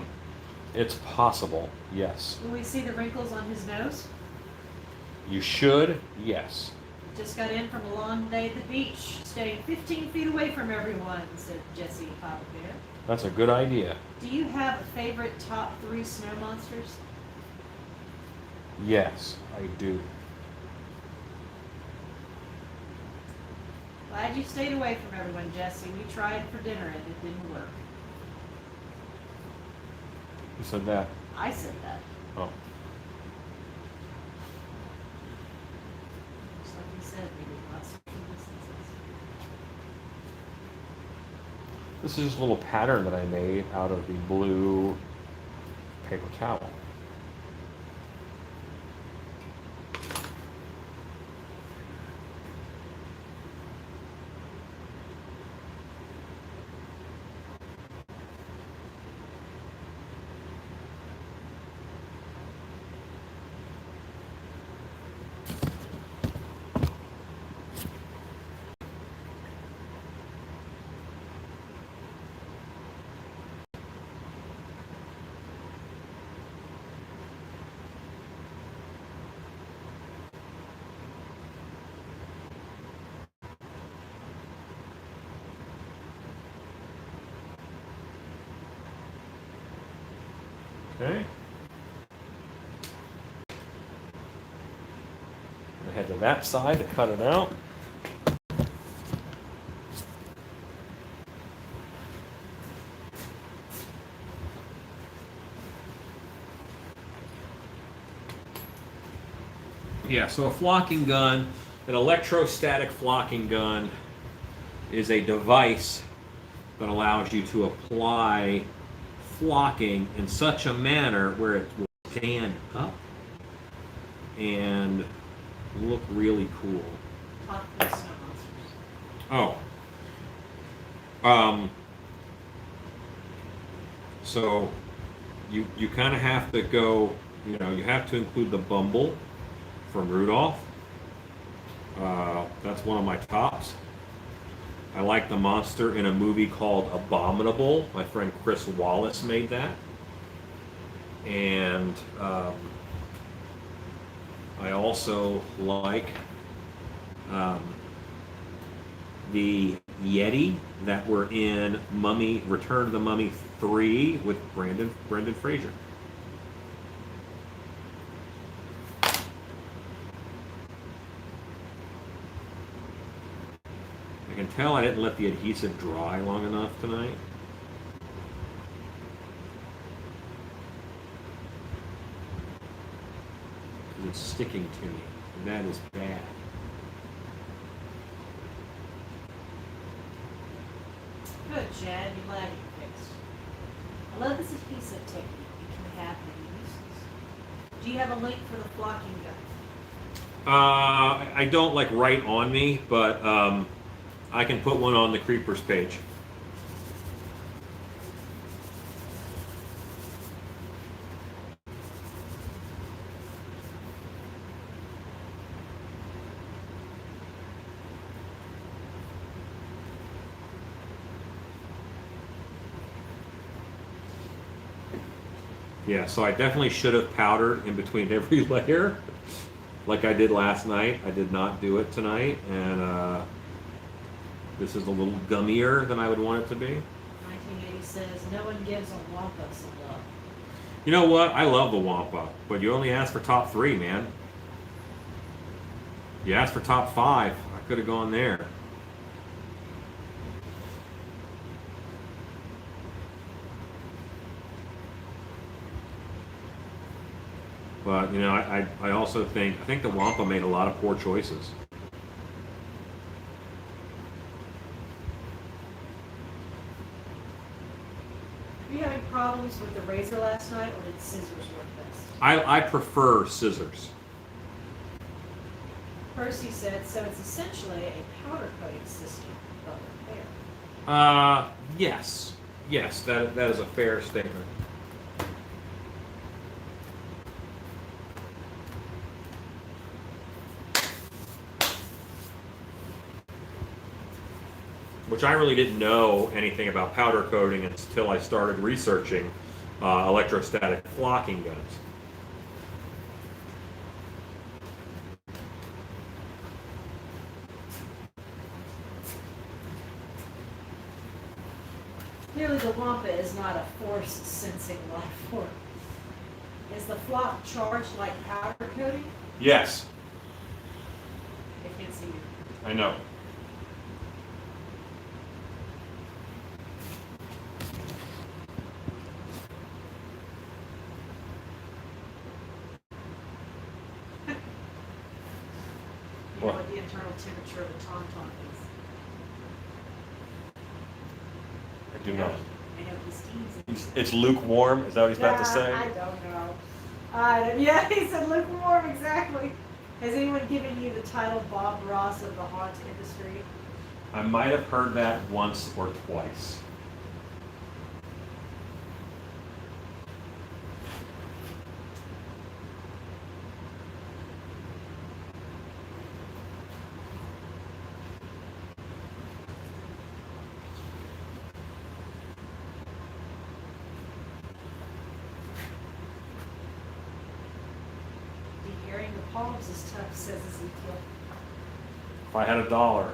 Speaker 3: It's possible, yes.
Speaker 2: Will we see the wrinkles on his nose?
Speaker 3: You should, yes.
Speaker 2: Just got in from a long day at the beach, staying 15 feet away from everyone, said Jesse, Papa Bear.
Speaker 3: That's a good idea.
Speaker 2: Do you have a favorite top 3 snow monsters?
Speaker 3: Yes, I do.
Speaker 2: Glad you stayed away from everyone, Jesse. We tried for dinner and it didn't work.
Speaker 3: Who said that?
Speaker 2: I said that.
Speaker 3: Oh.
Speaker 2: Just like we said, we did not social distances.
Speaker 3: This is just a little pattern that I made out of the blue paper towel. Okay. I head to that side to cut it out. Yeah, so a flocking gun, an electrostatic flocking gun, is a device that allows you to apply flocking in such a manner where it will stand up and look really cool.
Speaker 2: Top 3 snow monsters.
Speaker 3: Oh, Um, so you kind of have to go, you have to include the Bumble from Rudolph. That's one of my tops. I like the monster in a movie called Abominable. My friend Chris Wallace made that. And I also like the Yeti that were in Return of the Mummy 3 with Brendan Fraser. I can tell I didn't let the adhesive dry long enough tonight. It's sticking to me, and that is bad.
Speaker 2: Good, Chad. You're glad you fixed. I love this adhesive technique. It can have many uses. Do you have a link for the flocking gun?
Speaker 3: I don't like right on me, but I can put one on the Creepers page. Yeah, so I definitely should have powdered in between every layer, like I did last night. I did not do it tonight, and this is a little gummier than I would want it to be.
Speaker 2: 1980 says, no one gives a Wampa some love.
Speaker 3: You know what? I love the Wampa, but you only asked for top 3, man. You asked for top 5. I could have gone there. But I also think the Wampa made a lot of poor choices.
Speaker 2: Were you having problems with the razor last night, or did scissors work best?
Speaker 3: I prefer scissors.
Speaker 2: Percy said, so it's essentially a powder coating system, but repair.
Speaker 3: Yes, that is a fair statement. Which I really didn't know anything about powder coating until I started researching electrostatic flocking guns.
Speaker 2: Clearly the Wampa is not a force-sensing life form. Is the flock charged like powder coating?
Speaker 3: Yes,
Speaker 2: I can't see you.
Speaker 3: I know.
Speaker 2: You know what the internal temperature of a tauntaun is?
Speaker 1: I do not.
Speaker 2: I know he steams it.
Speaker 1: It's lukewarm. Is that what he's about to
Speaker 2: Nah,
Speaker 1: say?
Speaker 2: I don't know. Yeah, he said lukewarm, exactly. Has anyone given you the title Bob Ross of the haunt industry?
Speaker 1: I might have heard that once or twice.
Speaker 2: Hearing the palms is tough, says Ezekiel.
Speaker 1: If I had $1.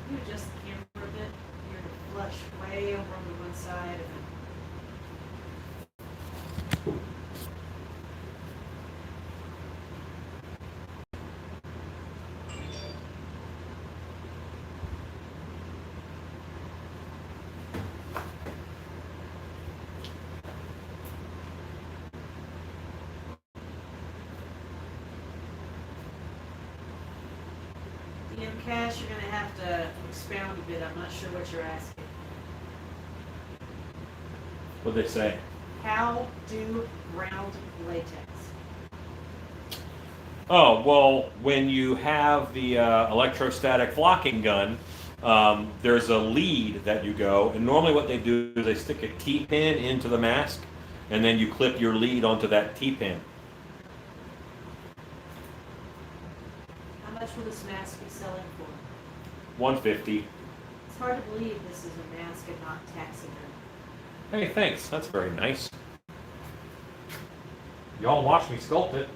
Speaker 2: You adjust the camera a bit. You're to flush way over on the one side and DM Cash, you're gonna have to expound a bit. I'm not sure what you're asking.
Speaker 1: What'd they say?
Speaker 2: How do ground latex?
Speaker 3: Oh, well, when you have the electrostatic flocking gun, there's a lead that you go, and normally what they do is they stick a T-pin into the mask, and then you clip your lead onto that T-pin.
Speaker 2: How much will this mask be selling for?
Speaker 3: 150.
Speaker 2: It's hard to believe this is a mask and not taxidermy.
Speaker 3: Hey, thanks. That's very nice. Y'all watch me sculpt it.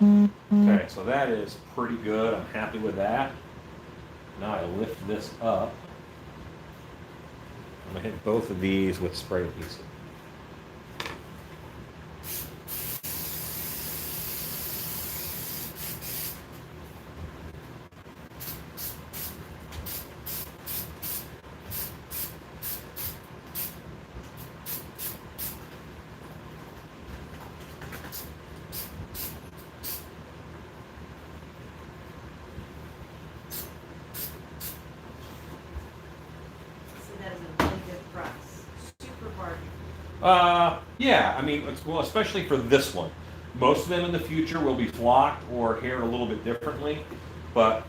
Speaker 3: Okay, so that is pretty good. I'm happy with that. Now I lift this up. I'm gonna hit both of these with spray adhesive.
Speaker 2: So that is a really good price. Super bargain.
Speaker 3: Yeah, I mean, well, especially for this one. Most of them in the future will be flocked or hair a little bit differently, but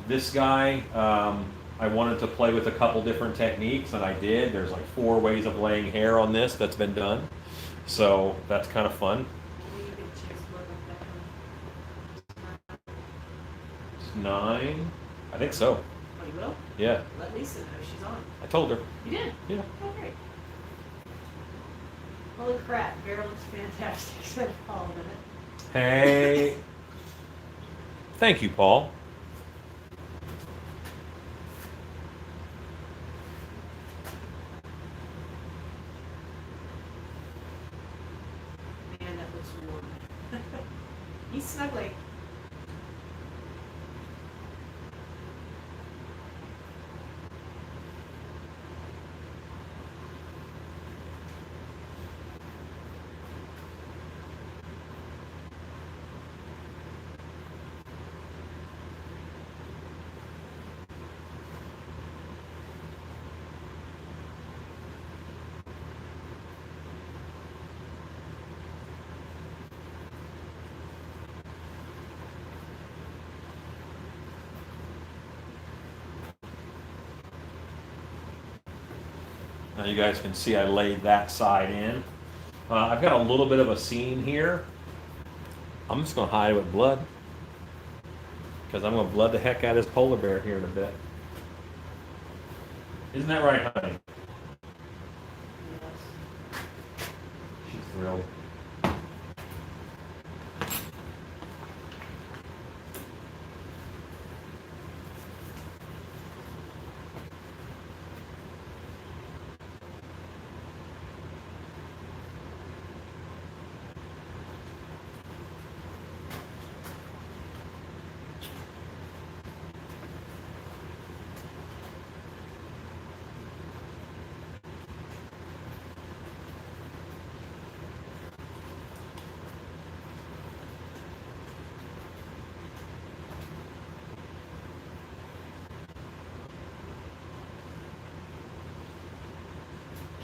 Speaker 3: this guy, I wanted to play with a couple different techniques, and I did. There's like 4 ways of laying hair on this that's been done, so that's kind of fun.
Speaker 2: Will you get a chance to look at that one?
Speaker 3: It's 9, I think so.
Speaker 2: Oh, you will?
Speaker 3: Yeah,
Speaker 2: Let Lisa know she's on.
Speaker 3: I told her.
Speaker 2: You did?
Speaker 3: Yeah.
Speaker 2: Oh, great. Holy crap, Bear looks fantastic, said Paul a minute.
Speaker 3: Hey, thank you, Paul.
Speaker 2: Man, that looks warm. He's snuggling.
Speaker 3: Now you guys can see I laid that side in. I've got a little bit of a seam here. I'm just going to hide it with blood, because I'm going to blood the heck out of this polar bear here in a bit. Isn't that right, honey?
Speaker 2: Yes.
Speaker 3: She's thrilled.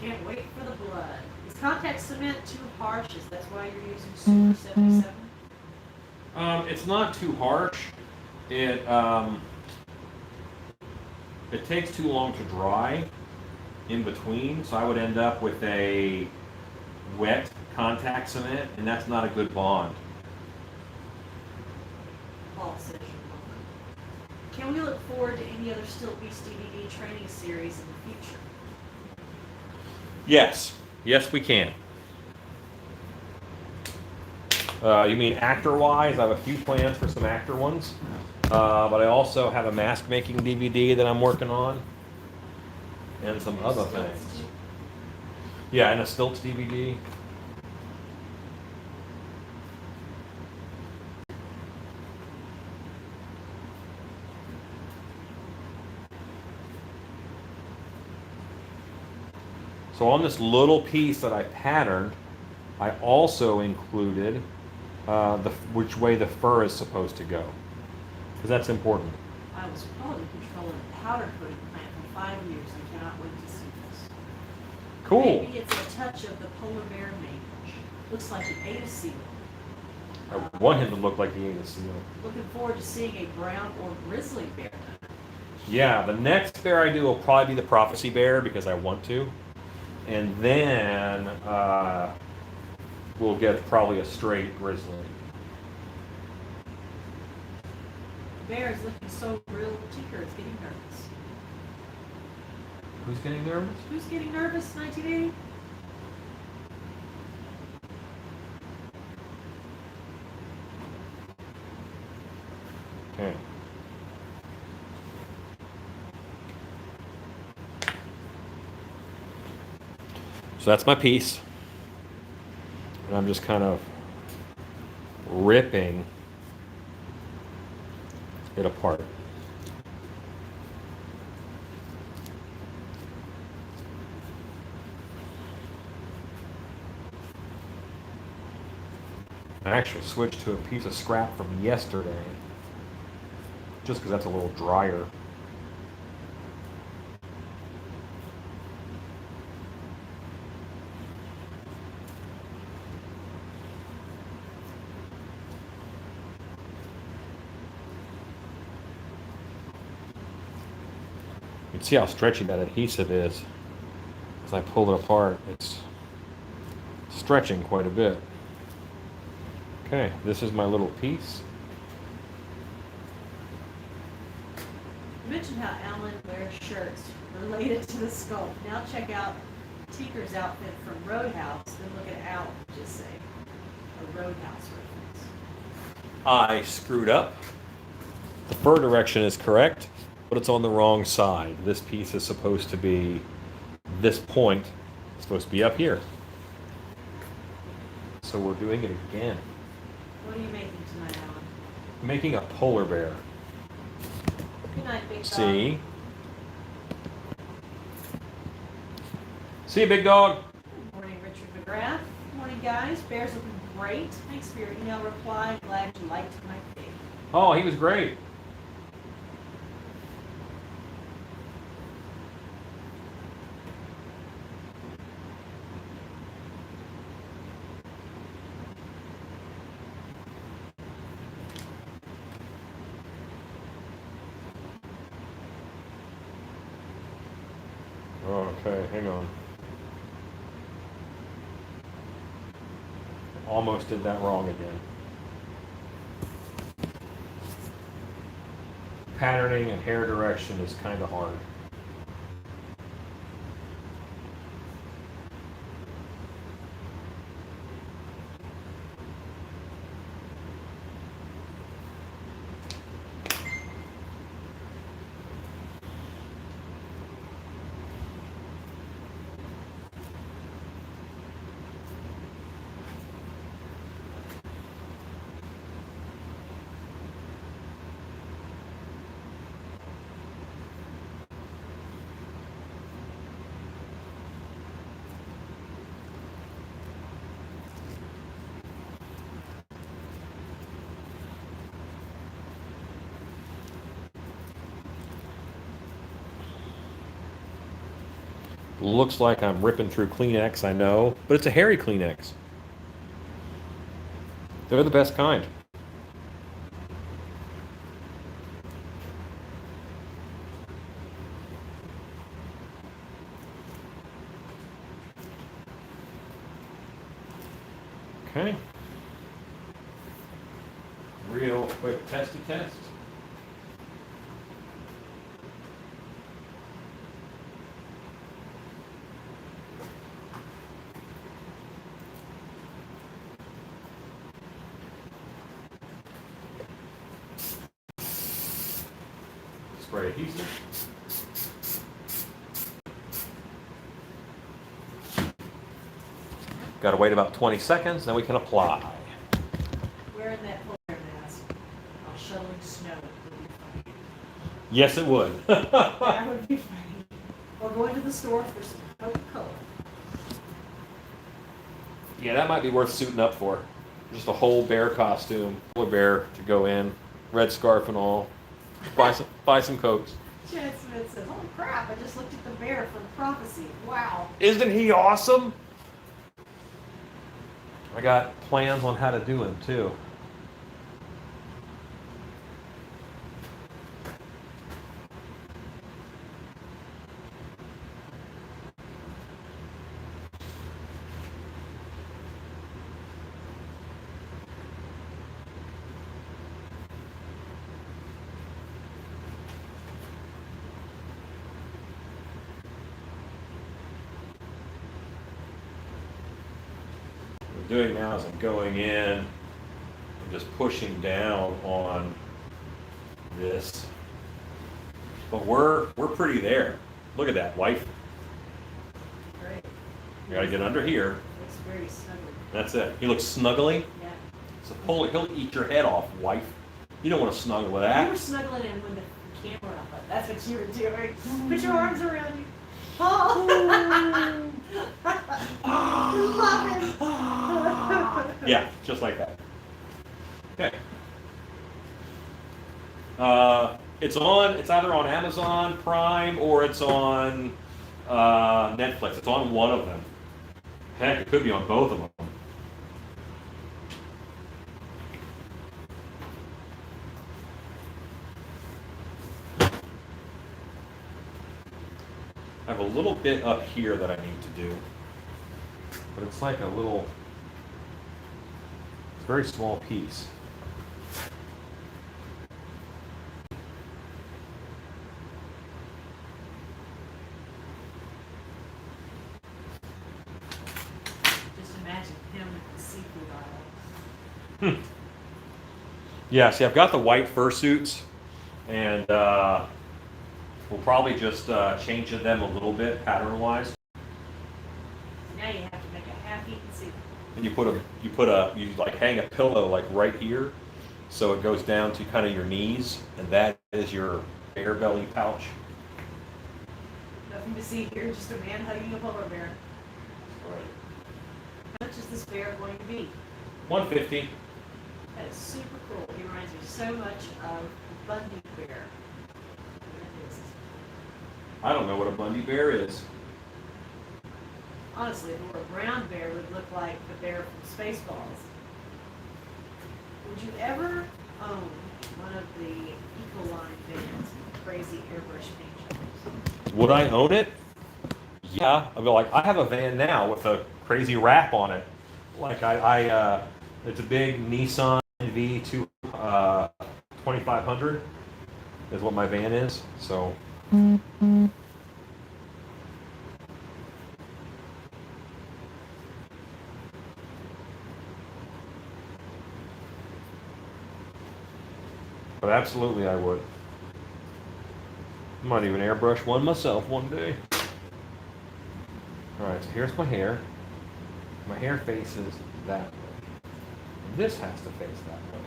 Speaker 2: Can't wait for the blood. Is contact cement too harsh? Is that's why you're using Super 77?
Speaker 3: It's not too harsh. It it takes too long to dry in between, so I would end up with a wet contact cement, and that's not a good bond.
Speaker 2: Paul says you're welcome. Can we look forward to any other Still Beast DVD training series in the future?
Speaker 3: Yes, yes, we can. You mean actor-wise? I have a few plans for some actor ones, but I also have a mask-making DVD that I'm working on, and some other things. Yeah, and a stilts DVD. So on this little piece that I patterned, I also included which way the fur is supposed to go, because that's important.
Speaker 2: I was quality controller at a powder coating plant for 5 years and cannot wait to see this.
Speaker 3: Cool.
Speaker 2: Maybe it's a touch of the polar bear mange. Looks like he ate a seal.
Speaker 3: I want him to look like he ate a seal.
Speaker 2: Looking forward to seeing a brown or grizzly bear.
Speaker 3: Yeah, the next bear I do will probably be the prophecy bear because I want to. And then we'll get probably a straight grizzly.
Speaker 2: The bear is looking so real, Tinker is getting nervous.
Speaker 3: Who's getting nervous?
Speaker 2: Who's getting nervous, 1980?
Speaker 3: Okay. So that's my piece. And I'm just kind of ripping it apart. I actually switched to a piece of scrap from yesterday, just because that's a little drier. You can see how stretchy that adhesive is. As I pull it apart, it's stretching quite a bit. Okay, this is my little piece.
Speaker 2: You mentioned how Alan wears shirts related to the sculpt. Now check out Tinker's outfit from Roadhouse, then look at Al, just say. A Roadhouse reference.
Speaker 3: I screwed up. The fur direction is correct, but it's on the wrong side. This piece is supposed to be, this point is supposed to be up here. So we're doing it again.
Speaker 2: What are you making tonight, Alan?
Speaker 3: Making a polar bear.
Speaker 2: Good night, big dog.
Speaker 3: See? See you, big dog.
Speaker 2: Good morning, Richard McGrath. Good morning, guys. Bear's looking great. Thanks for your email reply. Glad you liked my pig.
Speaker 3: Oh, he was great. Okay, hang on. Almost did that wrong again. Patterning and hair direction is kind of hard. Looks like I'm ripping through Kleenex, I know, but it's a hairy Kleenex. They're the best kind. Okay. Real quick testy test. Spray adhesive. Got to wait about 20 seconds, then we can apply.
Speaker 2: Wearing that polar mask while shoveling snow would be funny.
Speaker 3: Yes, it would.
Speaker 2: That would be funny. Or going to the store for some Coca-Cola.
Speaker 3: Yeah, that might be worth suiting up for. Just a whole bear costume, polar bear to go in, red scarf and all. Buy some Cokes.
Speaker 2: Chad Smith says, "Holy crap! I just looked at the bear from Prophecy. Wow."
Speaker 3: Isn't he awesome? I got plans on how to do him too. What I'm doing now is I'm going in and just pushing down on this. But we're pretty there. Look at that, wife.
Speaker 2: Great.
Speaker 3: You gotta get under here.
Speaker 2: Looks very snuggly.
Speaker 3: That's it. He looks snuggly.
Speaker 2: Yeah.
Speaker 3: So he'll eat your head off, wife. You don't want to snuggle with
Speaker 2: You
Speaker 3: that.
Speaker 2: were snuggling in when the camera up. That's what you were doing. Put your arms around me. Oh. Love him.
Speaker 3: Yeah, just like that. Okay. It's either on Amazon Prime or it's on Netflix. It's on one of them. Heck, it could be on both of them. I have a little bit up here that I need to do, but it's like a little, it's a very small piece.
Speaker 2: Just imagine him at the seafood aisle.
Speaker 3: Yeah, see, I've got the white fursuits, and we'll probably just change them a little bit pattern-wise.
Speaker 2: Now you have to make a half-eaten seafood.
Speaker 3: And you like hang a pillow like right here, so it goes down to kind of your knees, and that is your bear belly pouch.
Speaker 2: Nothing to see here, just a man hugging a polar bear. How much is this bear going to be?
Speaker 3: $150.
Speaker 2: That is super cool. He reminds me so much of Bundy Bear.
Speaker 3: I don't know what a Bundy bear is.
Speaker 2: Honestly, if it were a brown bear, it would look like the bear from Spaceballs. Would you ever own one of the Ecoline vans with crazy airbrush paint jobs?
Speaker 3: Would I own it? Yeah, I'd be like, I have a van now with a crazy wrap on it. Like it's a big Nissan V2 2500 is what my van is. So. But absolutely I would. I might even airbrush one myself one day. Alright, so here's my hair. My hair faces that way. And this has to face that way.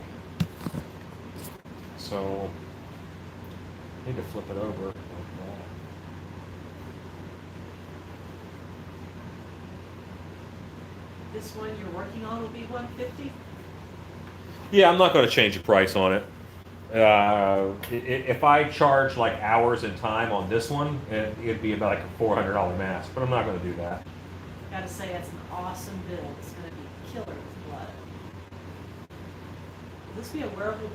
Speaker 3: So, I need to flip it over like that.
Speaker 2: This one you're working on will be $150.
Speaker 3: Yeah, I'm not going to change the price on it. If I charge like hours and time on this one, it'd be about like a $400 mask, but I'm not going to do that.
Speaker 2: Gotta say, that's an awesome build. It's gonna be killer with blood. Will this be a wearable,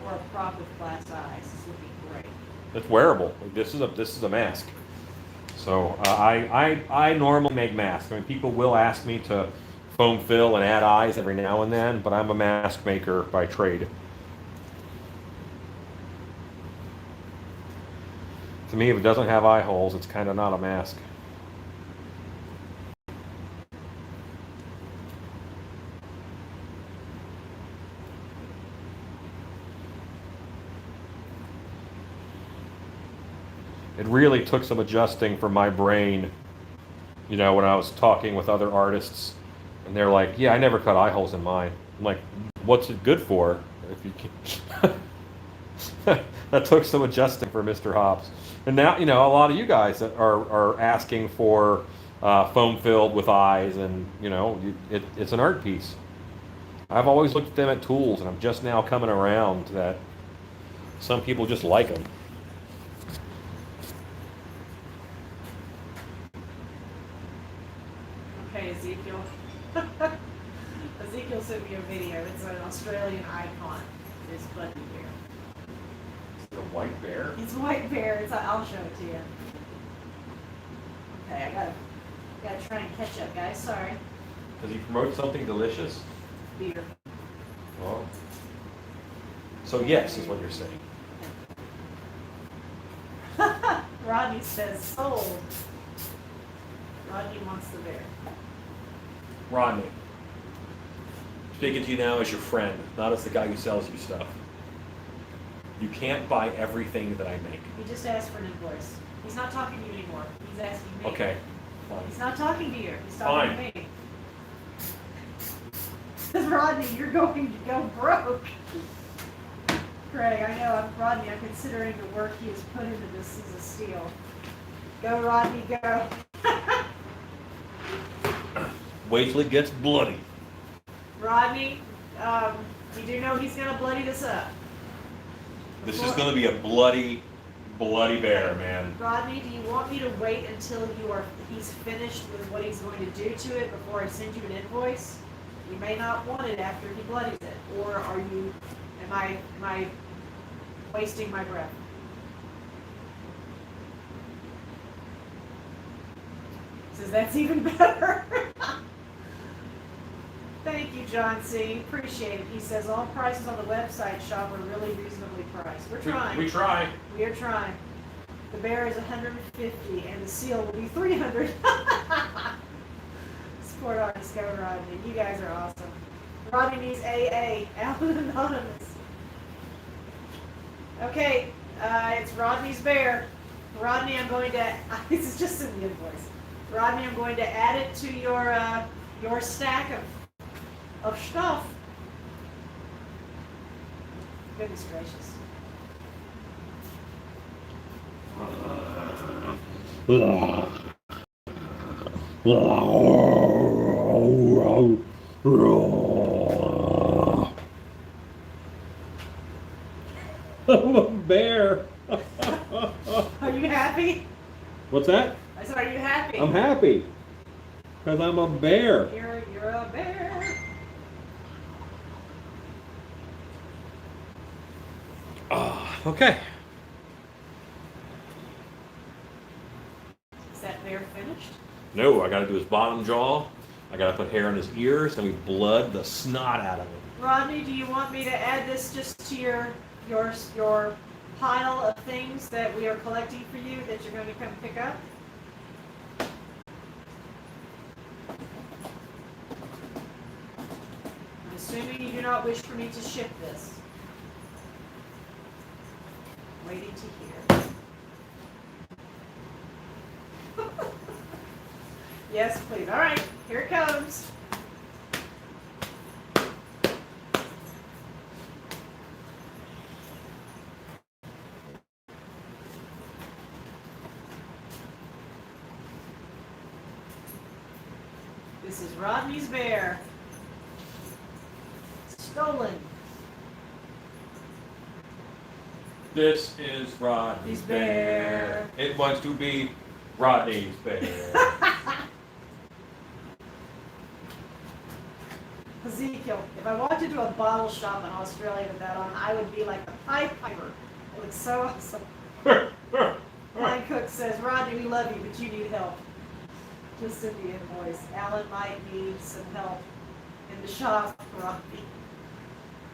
Speaker 2: or a prop with glass eyes? This would be great.
Speaker 3: It's wearable. This is a mask. So I normally make masks. I mean, people will ask me to foam fill and add eyes every now and then, but I'm a mask maker by trade. To me, if it doesn't have eye holes, it's kind of not a mask. It really took some adjusting for my brain, you know, when I was talking with other artists, and they're like, yeah, I never cut eye holes in mine. I'm like, what's it good for? If you can... That took some adjusting for Mr. Hobbs. And now, you know, a lot of you guys are asking for foam filled with eyes, and, you know, it's an art piece. I've always looked at them at tools, and I'm just now coming around that Some people just like them.
Speaker 2: Okay, Ezekiel. Ezekiel sent me a video. It's an Australian icon. This Buddy Bear.
Speaker 1: The white bear.
Speaker 2: It's a white bear. I'll show it to you. Okay, I gotta try and catch up, guys. Sorry.
Speaker 1: Does he promote something delicious?
Speaker 2: Beer.
Speaker 1: Oh. So yes, is what you're saying.
Speaker 2: Rodney says sold. Rodney wants the bear.
Speaker 3: Rodney, speaking to you now as your friend, not as the guy who sells you stuff. You can't buy everything that I make.
Speaker 2: He just asked for an invoice. He's not talking to you anymore. He's asking me.
Speaker 3: Okay. Fine.
Speaker 2: He's not talking to you. He's talking
Speaker 3: Fine.
Speaker 2: to me. Says Rodney, you're going to go broke. Craig, I know, Rodney, I'm considering the work he has put into this as a steal. Go, Rodney, go.
Speaker 3: Wait till it gets bloody.
Speaker 2: Rodney, you do know he's going to bloody this up.
Speaker 3: This is going to be a bloody, bloody bear, man.
Speaker 2: Rodney, do you want me to wait until he's finished with what he's going to do to it before I send you an invoice? You may not want it after he bloodies it. Or am I wasting my breath? Says that's even better. Thank you, John C. Appreciate it. He says all prices on the website shop are really reasonably priced. We're trying.
Speaker 1: We try.
Speaker 2: We are trying. The bear is 150 and the seal will be 300. Support artist, go Rodney. You guys are awesome. Rodney needs AA. Alan Anonymous. Okay, it's Rodney's bear. Rodney, I'm going to. This is just in the invoice. Rodney, I'm going to add it to your stack of stuff. Goodness gracious.
Speaker 3: I'm a bear.
Speaker 2: Are you happy?
Speaker 3: What's that?
Speaker 2: I said, are you happy?
Speaker 3: I'm happy. Because I'm a bear.
Speaker 2: You're a bear.
Speaker 3: Okay.
Speaker 2: Is that bear finished?
Speaker 3: No, I got to do his bottom jaw. I got to put hair in his ears, and we blood the snot out of him.
Speaker 2: Rodney, do you want me to add this just to your pile of things that we are collecting for you that you're going to come pick up? I'm assuming you do not wish for me to ship this. Waiting to hear. Yes, please. All right, here it comes. This is Rodney's bear. Stolen.
Speaker 1: This is Rodney's bear. It wants to be Rodney's bear.
Speaker 2: Ezekiel, if I walked into a bottle shop in Australia with that on, I would be like the Pied Piper. It looks so awesome. Ryan Cook says, Rodney, we love you, but you need help. Just send the invoice. Alan might need some help in the shop, Rodney.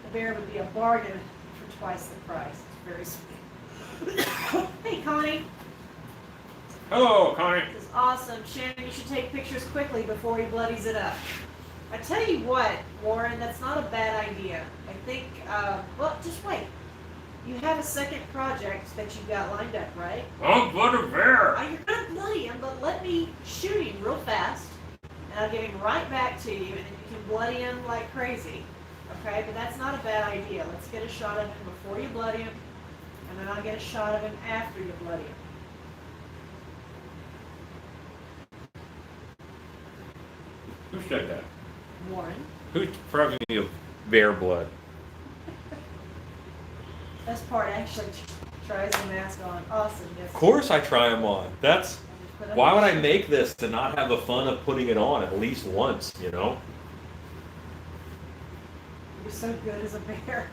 Speaker 2: The bear would be a bargain for twice the price. It's very sweet. Hey, Connie.
Speaker 1: Hello, Connie.
Speaker 2: This is awesome. Shannon, you should take pictures quickly before he bloodies it up. I tell you what, Warren, that's not a bad idea. I think, well, just wait. You have a second project that you've got lined up, right?
Speaker 1: I'm Bloody Bear.
Speaker 2: You're gonna bloody him, but let me shoot him real fast, and I'll give him right back to you, and then you can bloody him like crazy. Okay, but that's not a bad idea. Let's get a shot of him before you bloody him, and then I'll get a shot of him after you bloody him.
Speaker 1: Who said that?
Speaker 2: Warren.
Speaker 3: Who's probably of bear blood?
Speaker 2: Best part actually tries the mask on. Awesome. Yes.
Speaker 1: Of course I try them on. That's why would I make this to not have the fun of putting it on at least once, you know?
Speaker 2: You're so good as a bear.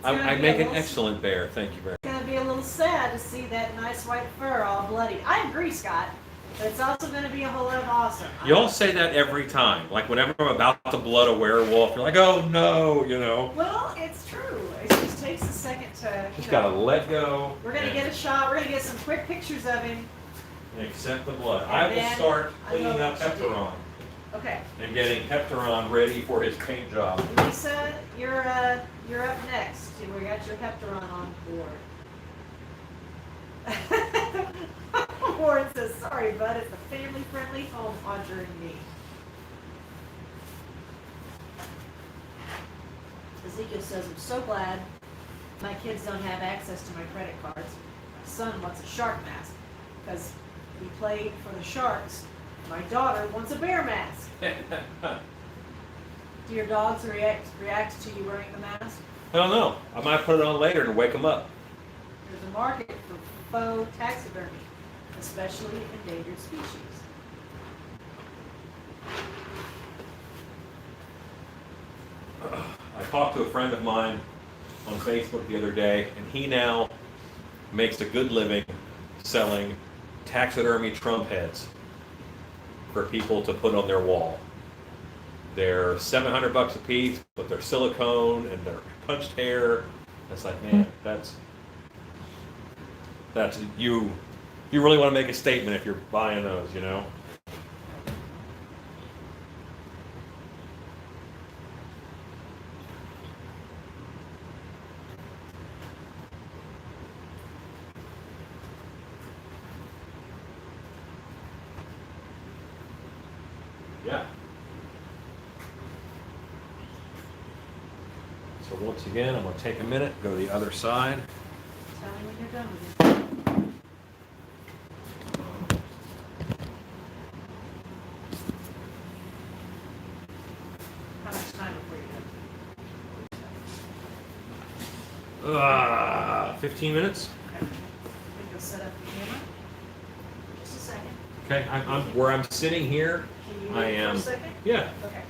Speaker 1: I make an excellent bear. Thank you very
Speaker 2: It's gonna be a little sad to see that nice white fur all bloodied. I agree, Scott, but it's also gonna be a whole lot of awesome.
Speaker 1: much. You all say that every time. Like whenever I'm about to blood a werewolf, you're like, oh no, you know.
Speaker 2: Well, it's true. It just takes a second to.
Speaker 1: Just gotta let go.
Speaker 2: We're gonna get a shot. We're gonna get some quick pictures of him.
Speaker 1: and accept the blood.
Speaker 2: And
Speaker 1: I will
Speaker 2: then
Speaker 1: start
Speaker 2: I know
Speaker 1: cleaning up
Speaker 2: what you do.
Speaker 1: Heptaron
Speaker 2: Okay.
Speaker 1: and getting Heptaron ready for his paint job.
Speaker 2: Lisa, you're up next. We got your Heptaron on board. Warren says, sorry, bud, it's a family-friendly home conjuring me. Ezekiel says, I'm so glad my kids don't have access to my credit cards. My son wants a shark mask because he played for the Sharks. My daughter wants a bear mask. Do your dogs react to you wearing the mask?
Speaker 1: I don't know. I might put it on later to wake them up.
Speaker 2: There's a market for faux taxidermy, especially endangered species.
Speaker 1: I talked to a friend of mine on Facebook the other day, and he now makes a good living selling taxidermy Trump heads for people to put on their wall. They're $700 a piece, but they're silicone and they're punched hair. It's like, man, that's you. You really want to make a statement if you're buying those, you know. Yeah. So once again, I'm going to take a minute, go to the other side.
Speaker 2: Tell me when you're done with it. How much time before you're done?
Speaker 1: 15 minutes.
Speaker 2: Okay. I think you'll set up the camera. Just a second.
Speaker 1: Okay, I'm where I'm sitting here.
Speaker 2: Can you
Speaker 1: I
Speaker 2: wait for
Speaker 1: am.
Speaker 2: a second?
Speaker 1: Yeah.
Speaker 2: Okay.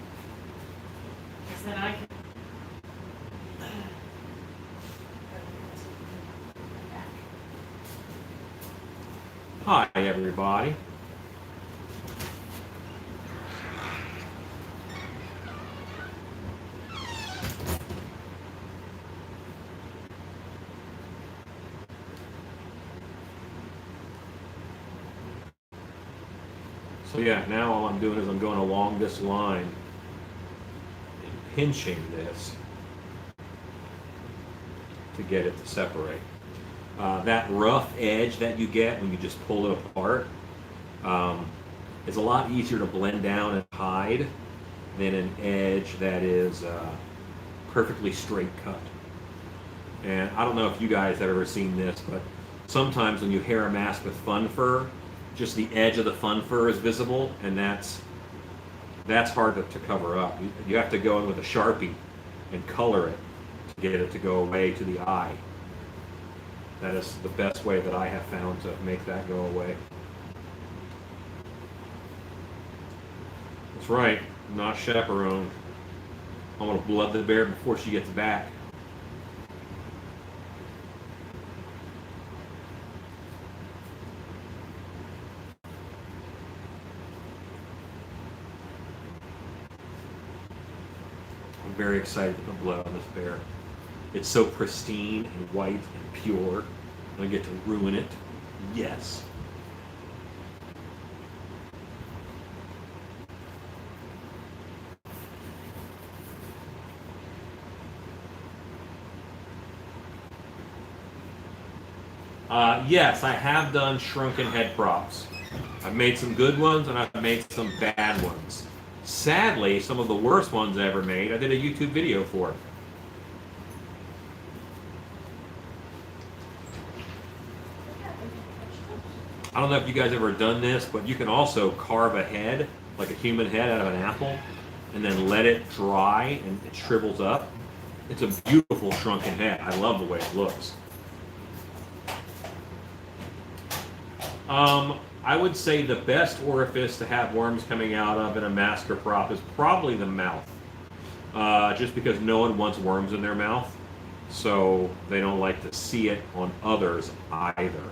Speaker 2: Because then I can.
Speaker 1: Hi, everybody. So yeah, now all I'm doing is I'm going along this line and pinching this to get it to separate. That rough edge that you get when you just pull it apart is a lot easier to blend down and hide than an edge that is perfectly straight cut. And I don't know if you guys have ever seen this, but sometimes when you hair a mask with fun fur, just the edge of the fun fur is visible, and that's hard to cover up. You have to go in with a Sharpie and color it to get it to go away to the eye. That is the best way that I have found to make that go away. That's right, not chaperone. I'm gonna blood the bear before she gets back. I'm very excited to put blood on this bear. It's so pristine and white and pure. I get to ruin it. Yes. Yes, I have done shrunken head props. I've made some good ones and I've made some bad ones. Sadly, some of the worst ones I ever made, I did a YouTube video for. I don't know if you guys ever done this, but you can also carve a head, like a human head out of an apple, and then let it dry and it shrivels up.
Speaker 3: It's a beautiful shrunken head. I love the way it looks. I would say the best orifice to have worms coming out of in a masker prop is probably the mouth. Just because no one wants worms in their mouth, so they don't like to see it on others either.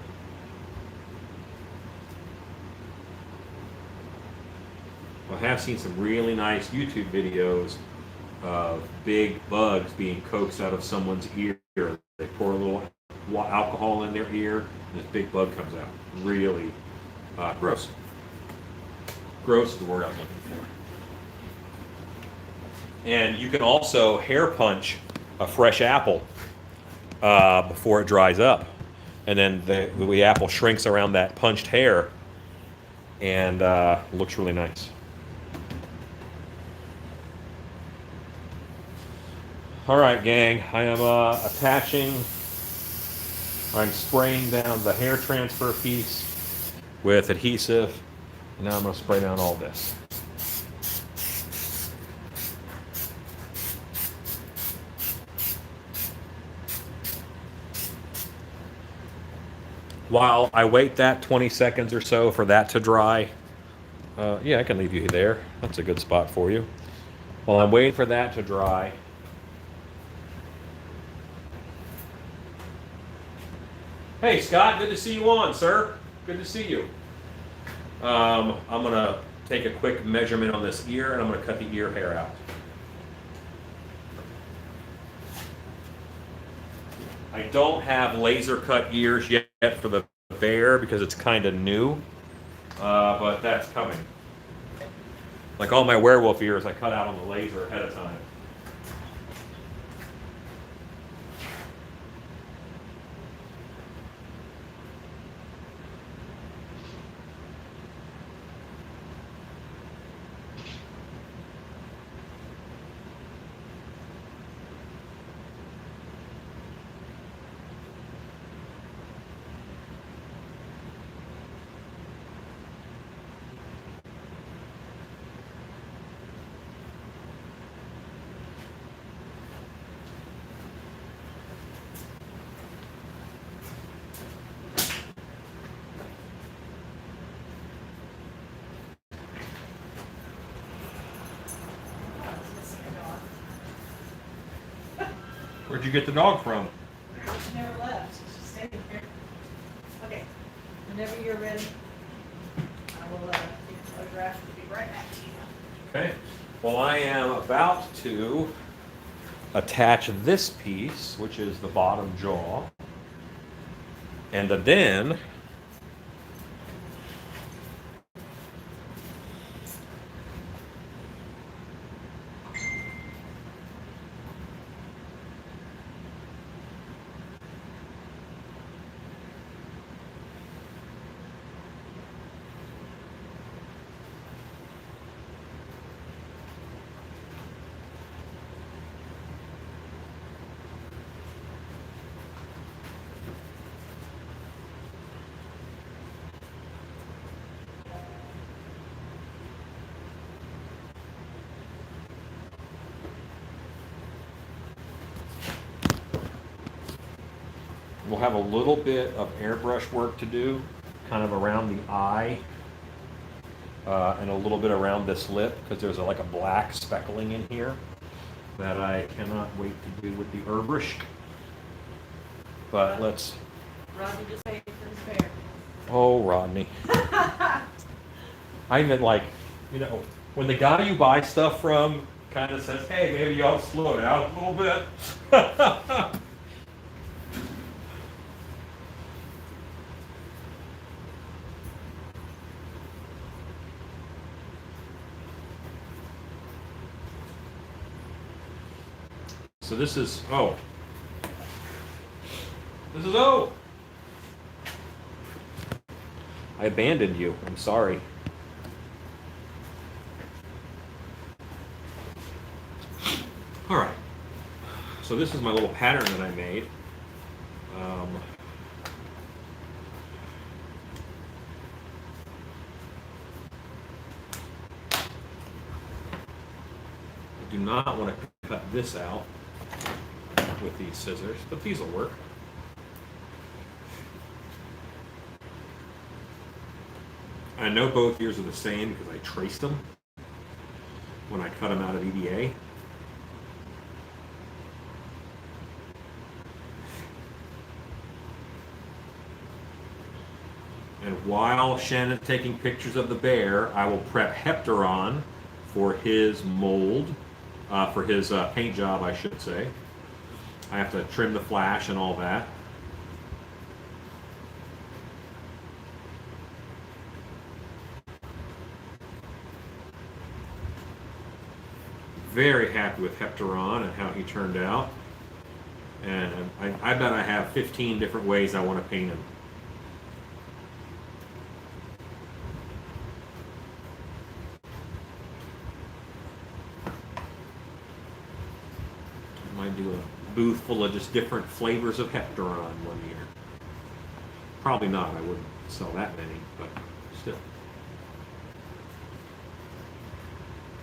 Speaker 3: I have seen some really nice YouTube videos of big bugs being coaxed out of someone's ear. They pour a little alcohol in their ear, and this big bug comes out. Really gross. Gross is the word I was looking for. And you can also hair punch a fresh apple before it dries up. And then the apple shrinks around that punched hair and looks really nice. All right, gang, I am I'm spraying down the hair transfer piece with adhesive, and now I'm going to spray down all this. While I wait that 20 seconds or so for that to dry, yeah, I can leave you there. That's a good spot for you. While I'm waiting for that to dry, hey, Scott, good to see you on, sir. Good to see you. I'm going to take a quick measurement on this ear, and I'm going to cut the ear hair out. I don't have laser cut ears yet for the bear because it's kind of new, but that's coming. Like all my werewolf ears, I cut out on the laser ahead of time. Where'd you get the dog from?
Speaker 2: She never left. She's standing here. Okay. Whenever you're ready, I will take a photograph and be right back to you.
Speaker 3: Okay. Well, I am about to attach this piece, which is the bottom jaw, and then we'll have a little bit of airbrush work to do, kind of around the eye, and a little bit around this lip, because there's like a black speckling in here that I cannot wait to do with the airbrush. But let's...
Speaker 2: Rodney just paid for his bear.
Speaker 3: Oh, Rodney. I meant like, you know, when the guy you buy stuff from kind of says, hey, maybe you ought to slow down a little bit. So this is O. This is O. I abandoned you. I'm sorry. All right. So this is my little pattern that I made. I do not want to cut this out. with these scissors, but these will work. I know both ears are the same because I traced them when I cut them out of EDA. And while Shannon's taking pictures of the bear, I will prep Heptaron for his mold, for his paint job, I should say. I have to trim the flash and all that. Very happy with Heptaron and how he turned out. And I bet I have 15 different ways I want to paint him. I might do a booth full of just different flavors of Heptaron one year. Probably not, I wouldn't sell that many, but still.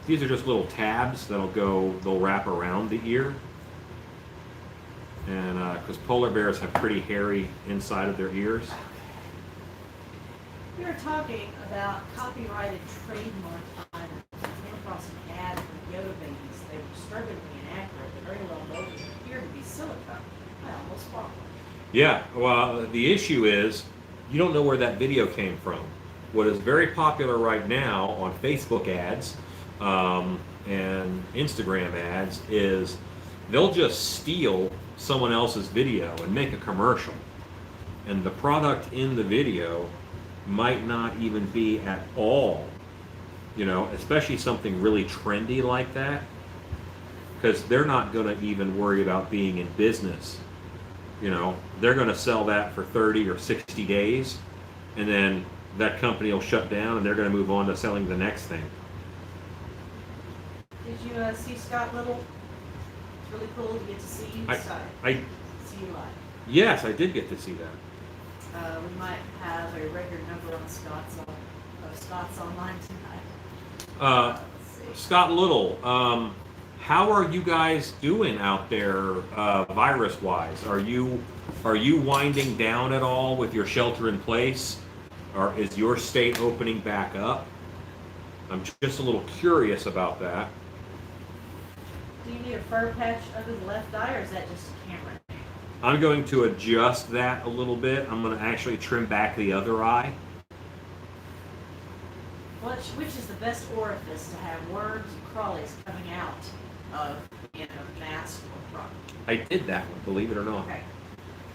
Speaker 3: These are just little tabs they'll wrap around the ear. And because polar bears have pretty hairy inside of their ears.
Speaker 2: We were talking about copyrighted trademark items. I came across an ad for Yoda babies. They were strikingly inaccurate, but very well molded. It appeared to be silicone. I almost bought one.
Speaker 3: Yeah, well, the issue is you don't know where that video came from. What is very popular right now on Facebook ads and Instagram ads is they'll just steal someone else's video and make a commercial. And the product in the video might not even be at all, especially something really trendy like that, because they're not going to even worry about being in business. They're going to sell that for 30 or 60 days, and then that company will shut down and they're going to move on to selling the next thing.
Speaker 2: Did you see Scott Little? It's really cool to get to see you see you live.
Speaker 3: Yes, I did get to see that.
Speaker 2: We might have a record number on Scott's online tonight. Let's see.
Speaker 3: Scott Little, how are you guys doing out there, virus-wise? Are you winding down at all with your shelter in place, or is your state opening back up? I'm just a little curious about that.
Speaker 2: Do you need a fur patch under the left eye, or is that just a camera?
Speaker 3: I'm going to adjust that a little bit. I'm going to actually trim back the other eye.
Speaker 2: Which is the best orifice to have worms and crawlies coming out of in a mask or product?
Speaker 3: I did that one, believe it or not.
Speaker 2: Okay.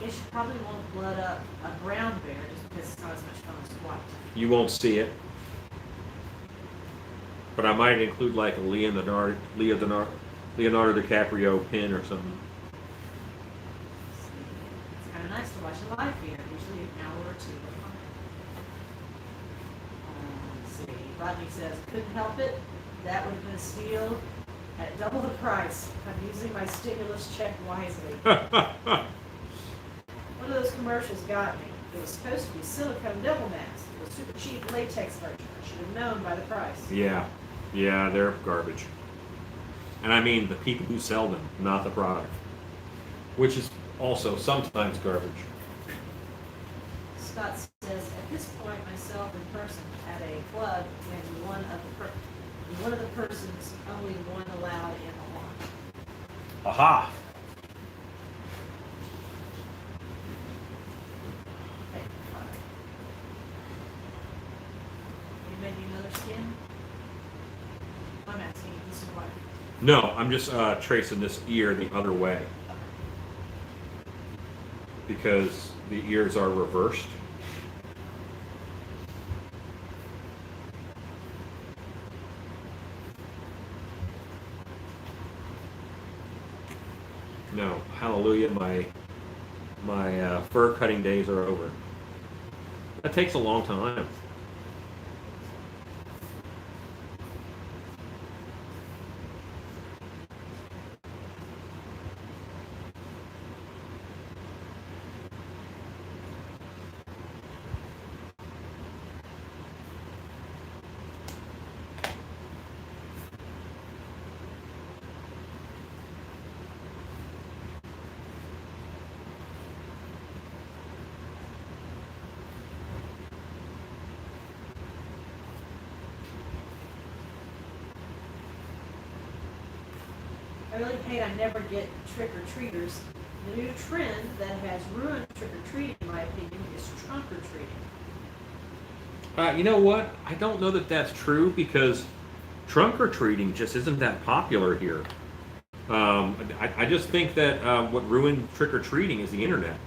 Speaker 2: It should probably won't blood up a brown bear just because it's not as much fun as white.
Speaker 3: You won't see it. But I might include like a Leonardo DiCaprio pin or something.
Speaker 2: It's kind of nice to watch a live feed, usually an hour or two. Let's see. Rodney says, couldn't help it. That would have been a steal at double the price. I'm using my stimulus check wisely. One of those commercials got me. It was supposed to be silicone double mask. It was super cheap latex version. I should have known by the price.
Speaker 3: Yeah, they're garbage. And I mean the people who sell them, not the product. Which is also sometimes garbage.
Speaker 2: Scott says, at this point, myself in person at a club when one of the persons only one allowed in the lawn.
Speaker 3: Aha!
Speaker 2: Okay, fine. You made me another skin? I'm asking you, this is what.
Speaker 3: No, I'm just tracing this ear the other way. Because the ears are reversed. No, hallelujah, my fur cutting days are over. That takes a long time.
Speaker 2: I really hate I never get trick-or-treaters. The new trend that has ruined trick-or-treating, in my opinion, is trunk-or-treating.
Speaker 3: You know what? I don't know that that's true because trunk or treating just isn't that popular here. I just think that what ruined trick or treating is the internet.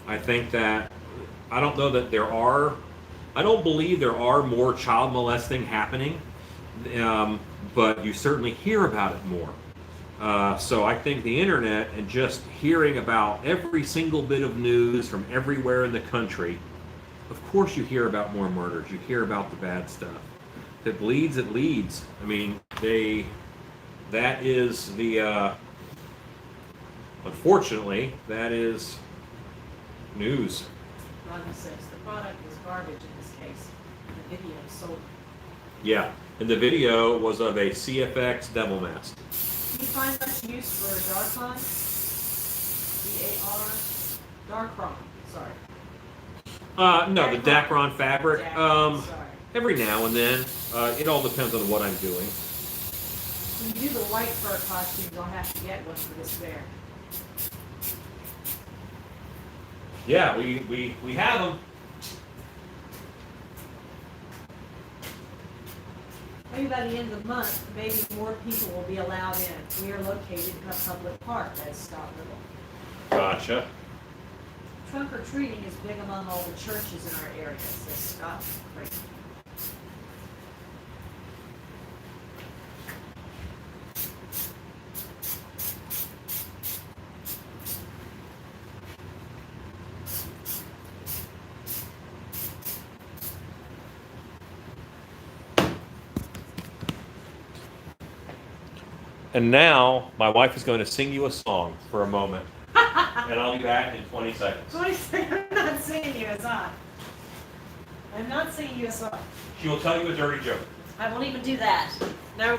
Speaker 3: I think that I don't know that there are. I don't believe there are more child molesting happening, but you certainly hear about it more. So I think the internet and just hearing about every single bit of news from everywhere in the country, of course you hear about more murders. You hear about the bad stuff. If it bleeds, it leads. I mean, that is the, unfortunately, that is news.
Speaker 2: Rodney says the product is garbage in this case. The video is sold.
Speaker 3: Yeah, and the video was of a CFX devil mask.
Speaker 2: Do you find much use for Darkron? D-A-R? Darkron, sorry.
Speaker 3: No, the Dacron fabric.
Speaker 2: Sorry.
Speaker 3: Every now and then. It all depends on what I'm doing.
Speaker 2: When you do the white fur costumes, I'll have to get one for this fair.
Speaker 3: Yeah, we have them.
Speaker 2: Maybe by the end of the month, maybe more people will be allowed in. We are located in a public park, that's Scott Little.
Speaker 3: Gotcha.
Speaker 2: Trunk or treating is big among all the churches in our area, says Scott. Great.
Speaker 3: And now my wife is going to sing you a song for a moment. And I'll be back in 20 seconds.
Speaker 2: 20 seconds, I'm not singing you a song. I'm not singing you a song.
Speaker 3: She will tell you a dirty joke.
Speaker 2: I won't even do that. No,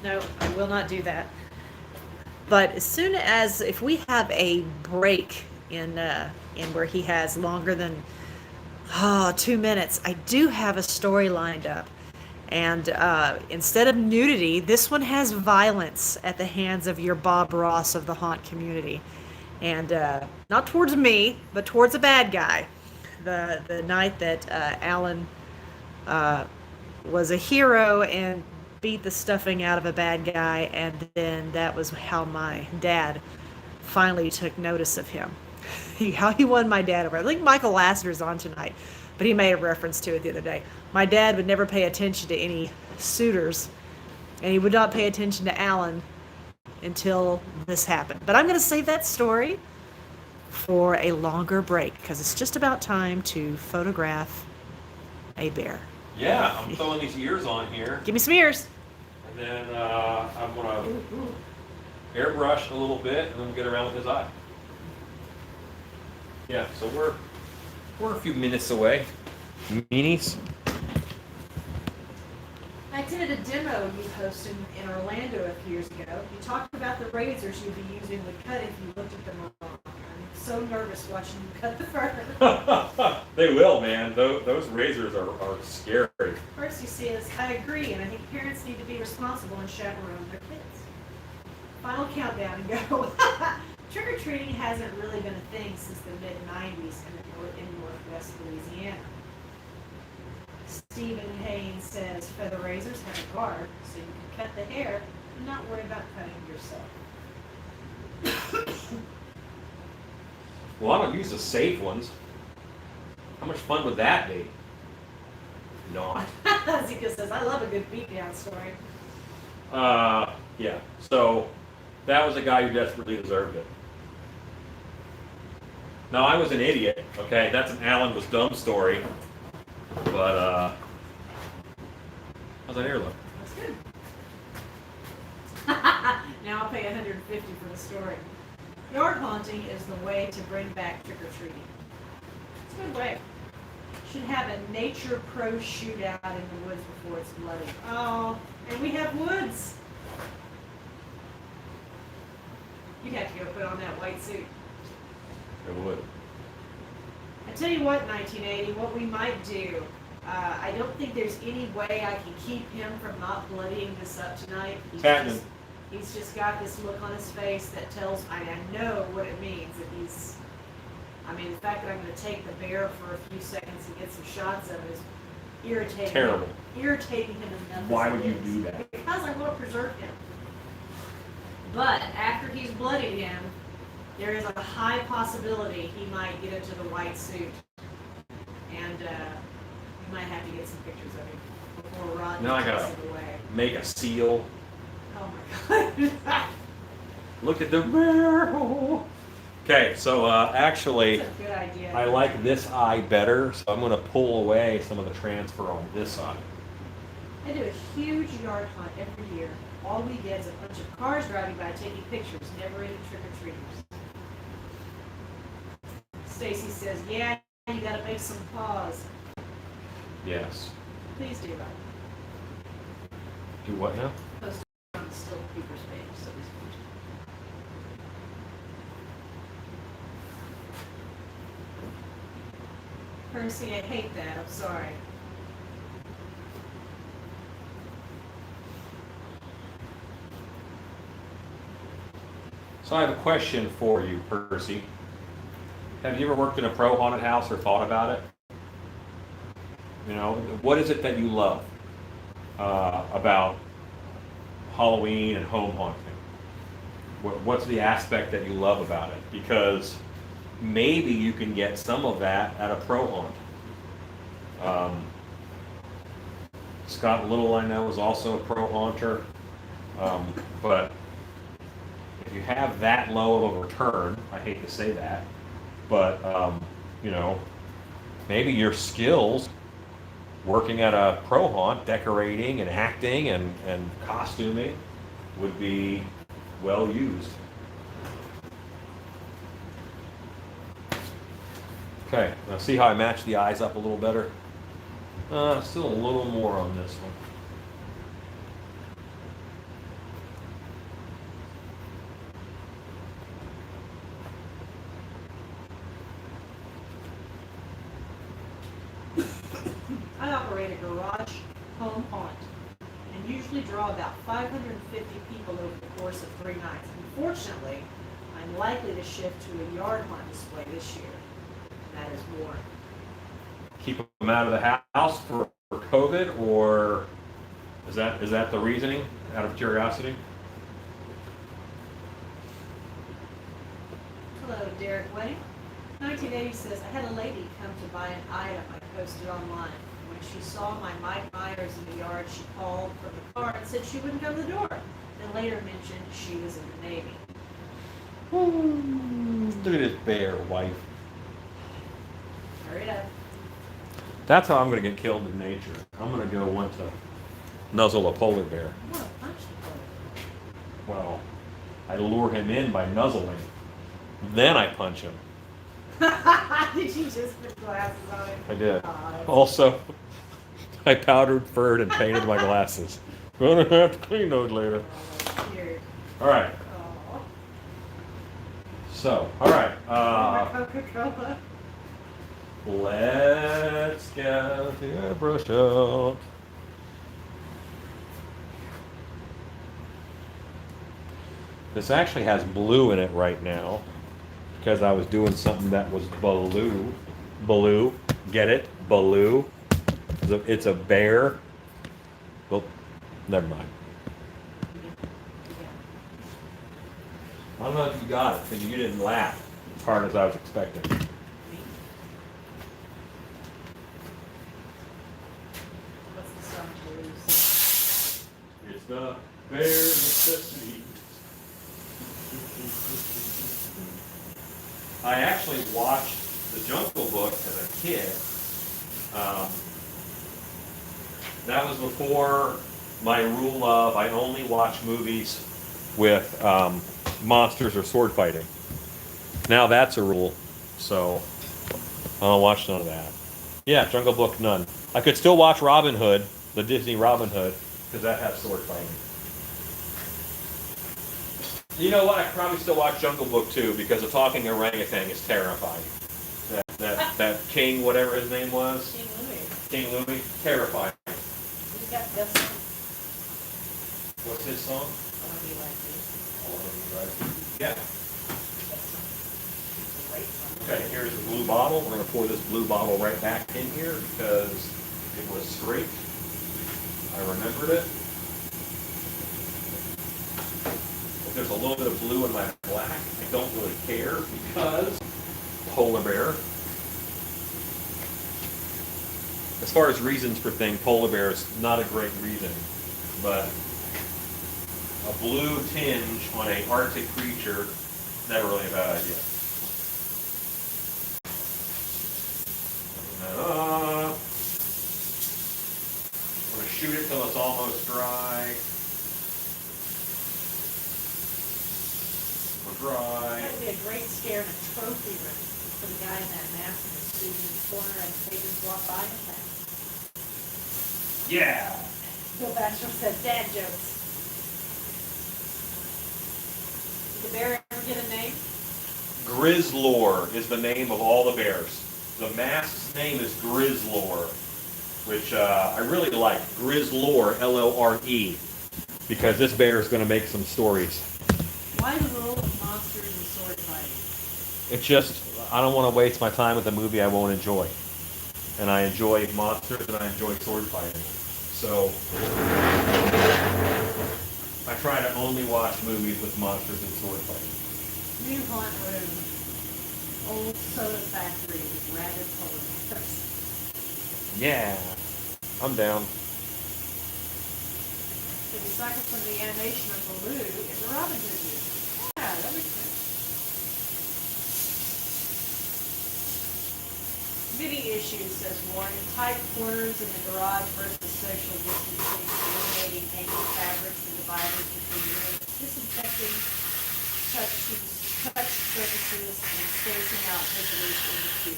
Speaker 2: I will not do that. But as soon as, if we have a break in where he has longer than 2 minutes, I do have a story lined up. And instead of nudity, this one has violence at the hands of your Bob Ross of the haunt community. And not towards me, but towards a bad guy. The night that Alan was a hero and beat the stuffing out of a bad guy, and then that was how my dad finally took notice of him. How he won my dad over. I think Michael Lasseter's on tonight, but he made a reference to it the other day. My dad would never pay attention to any suitors, and he would not pay attention to Alan until this happened. But I'm going to save that story for a longer break, because it's just about time to photograph a bear.
Speaker 3: Yeah, I'm throwing these ears on here.
Speaker 2: Give me some ears.
Speaker 3: And then I'm going to airbrush a little bit and then get around with his eye. Yeah, so we're a few minutes away. Meanies.
Speaker 2: I did a demo you posted in Orlando a few years ago. You talked about the razors you'd be using would cut if you looked at them wrong. I'm so nervous watching you cut the fur.
Speaker 3: They will, man. Those razors are scary.
Speaker 2: First you see this, I agree, and I think parents need to be responsible and chaperone their kids. Final countdown and go. Trick-or-treating hasn't really been a thing since the mid-90s in Northwest Louisiana. Stephen Haynes says feather razors have a guard, so you can cut the hair and not worry about cutting yourself.
Speaker 3: Well, I don't use the safe ones. How much fun would that be? Not.
Speaker 2: Zika says, I love a good beatdown story.
Speaker 3: Yeah. So that was a guy who desperately deserved it. Now, I was an idiot, okay? That's an Alan was dumb story. But, how's that hair look?
Speaker 2: That's good. Now I'll pay $150 for the story. Yard haunting is the way to bring back trick-or-treating. It's a good way. Should have a nature pro shootout in the woods before it's bloody. Oh, and we have woods. You'd have to go put on that white suit.
Speaker 3: It would.
Speaker 2: I tell you what, 1980, what we might do, I don't think there's any way I can keep him from not bloodying this up tonight.
Speaker 3: It's happening.
Speaker 2: He's just got this look on his face that tells, I know what it means that he's, I mean, the fact that I'm going to take the bear for a few seconds and get some shots of it is irritating.
Speaker 3: Terrible.
Speaker 2: Irritating him enough.
Speaker 3: Why
Speaker 2: as
Speaker 3: would
Speaker 2: it
Speaker 3: you
Speaker 2: is.
Speaker 3: do that?
Speaker 2: Because I want to preserve him. But after he's bloodied him, there is a high possibility he might get into the white suit. And you might have to get some pictures of him before Rod
Speaker 3: Now I
Speaker 2: takes
Speaker 3: gotta
Speaker 2: it away.
Speaker 3: make a seal.
Speaker 2: Oh my god.
Speaker 3: Look at the bear. Okay, so actually,
Speaker 2: That's a good idea.
Speaker 3: I like this eye better, so I'm going to pull away some of the transfer on this side.
Speaker 2: I do a huge yard hunt every year. All we get is a bunch of cars driving by taking pictures, never any trick-or-treaters. Stacy says, yeah, you gotta make some pause.
Speaker 3: Yes.
Speaker 2: Please do that.
Speaker 3: Do what now?
Speaker 2: Post it on the Still Creepers page, so he's Percy, I hate that, I'm sorry.
Speaker 3: So I have a question for you, Percy. Have you ever worked in a pro haunted house or thought about it? You know, what is it that you love about Halloween and home haunting? What's the aspect that you love about it? Because maybe you can get some of that at a pro haunt. Scott Little, I know, is also a pro haunter, but if you have that low of a return, I hate to say that, but you know, maybe your skills working at a pro haunt, decorating and acting and costuming would be well used. Okay, now see how I match the eyes up a little better? Still a little more on this one.
Speaker 2: I operate a garage home haunt and usually draw about 550 people over the course of 3 nights. Unfortunately, I'm likely to shift to a yard hunt display this year, and that is more.
Speaker 3: Keep them out of the house for COVID, or is that the reasoning? Out of curiosity.
Speaker 2: Hello, Derek Wedding. 1980 says, I had a lady come to buy an item I posted online. When she saw my Mike Myers in the yard, she called from the car and said she wouldn't come to the door. Then later mentioned she was in the Navy.
Speaker 3: Look at this bear, wife.
Speaker 2: Hurry up.
Speaker 3: That's how I'm going to get killed in nature. I'm going to go want to nuzzle a polar bear.
Speaker 2: I want to punch the
Speaker 3: Well, I lure him in by nuzzling. Then I punch him.
Speaker 2: bullet. Did you just put glasses on it?
Speaker 3: I did.
Speaker 2: That's
Speaker 3: Also, I powdered, furred, and painted my glasses. Gonna have to clean those later.
Speaker 2: weird.
Speaker 3: All right.
Speaker 2: Oh.
Speaker 3: So, all right.
Speaker 2: Coca-Cola.
Speaker 3: Let's get the brush out. This actually has blue in it right now because I was doing something that was blue. Blue. Get it? Blue. It's a bear. Well, never mind. I don't know if you got it because you didn't laugh as hard as I was expecting.
Speaker 2: What's the song to lose?
Speaker 3: It's the bear necessity. I actually watched The Jungle Book as a kid. That was before my rule of I only watch movies with monsters or sword fighting. Now that's a rule, so I don't watch none of that. Yeah, Jungle Book, none. I could still watch Robin Hood, the Disney Robin Hood, because that has sword fighting. You know what? I could probably still watch Jungle Book too, because the talking orangutan is terrifying. That king, whatever his name was,
Speaker 2: King Louis.
Speaker 3: King Louis, terrifying.
Speaker 2: He's got the best song.
Speaker 3: What's his song?
Speaker 2: wanna be like this.
Speaker 3: Yeah.
Speaker 2: That's great fun.
Speaker 3: Okay, here's the blue bottle. We're going to pour this blue bottle right back in here because it was scraped. I remembered it. If there's a little bit of blue in my black, I don't really care because polar bear. As far as reasons for things, polar bear is not a great reason, but a blue tinge on an Arctic creature, never really a bad idea. I'm going to shoot it till it's almost dry. We're dry.
Speaker 2: That would be a great scare in a trophy room for the guy in that mask in the suit in the corner and patrons walk by him.
Speaker 3: Yeah.
Speaker 2: Bill Baxter said dad jokes. Did the bear ever get a name?
Speaker 3: Grizzlore is the name of all the bears. The mask's name is Grizzlore, which I really like. Grizzlore, L-O-R-E, because this bear is going to make some stories.
Speaker 2: Why the role of monsters and sword fighting?
Speaker 3: It's just, I don't want to waste my time with a movie I won't enjoy. And I enjoy monsters and I enjoy sword fighting. So, I try to only watch movies with monsters and sword fighting.
Speaker 2: New haunt room. Old soda factory with rabid polar bears.
Speaker 3: Yeah, I'm down.
Speaker 2: The recycle from the animation of Baloo in the Robin Hood movie. Yeah, that makes sense. Many issues, says Warren. Tight corners in the garage versus social distancing, eliminating hanging fabrics and dividers between rooms, disinfecting touch surfaces, and spacing out visitors in the queue.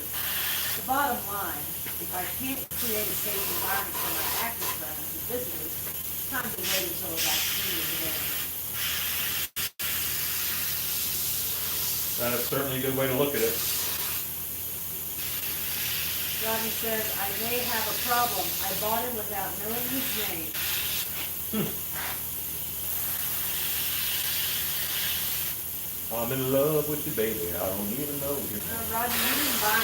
Speaker 2: The bottom line, if I can't create a safe environment for my active friends and visitors, it's time to wait until a vaccine is available.
Speaker 3: That is certainly a good way to look at it.
Speaker 2: Rodney says, I may have a problem. I bought him without knowing his name.
Speaker 3: I'm in love with you, baby. I don't even know you.
Speaker 2: Rodney, you didn't buy him.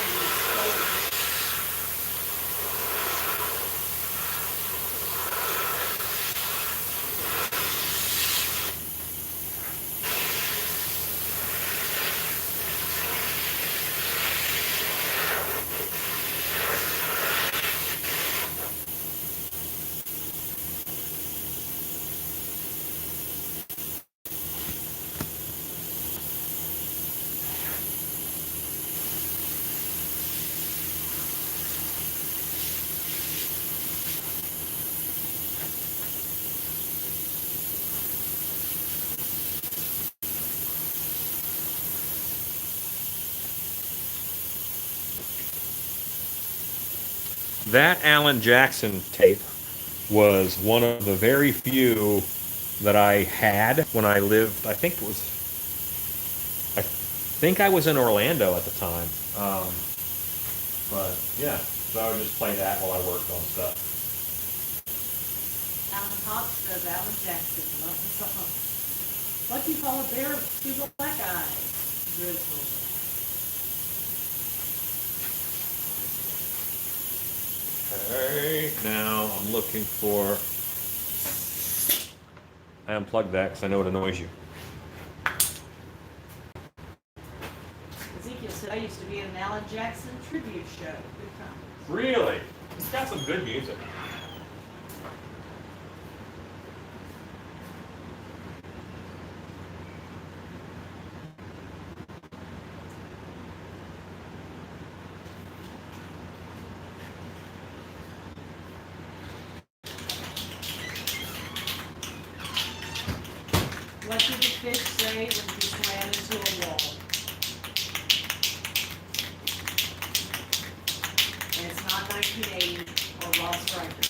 Speaker 3: That Alan Jackson tape was one of the very few that I had when I lived, I think I was in Orlando at the time. But yeah, so I would just play that while I worked on stuff.
Speaker 2: Alan Hawks says, Alan Jackson, love the song. Lucky polar bear with two black eyes. Grizzle.
Speaker 3: Okay, now I'm looking for... I unplugged that because I know it annoys you.
Speaker 2: Ezekiel said, I used to be in an Alan Jackson tribute show. Good times.
Speaker 3: Really? It's got some good music.
Speaker 2: What did the fish say when he swam into a wall? And it's not 1980 or Ross Stryker.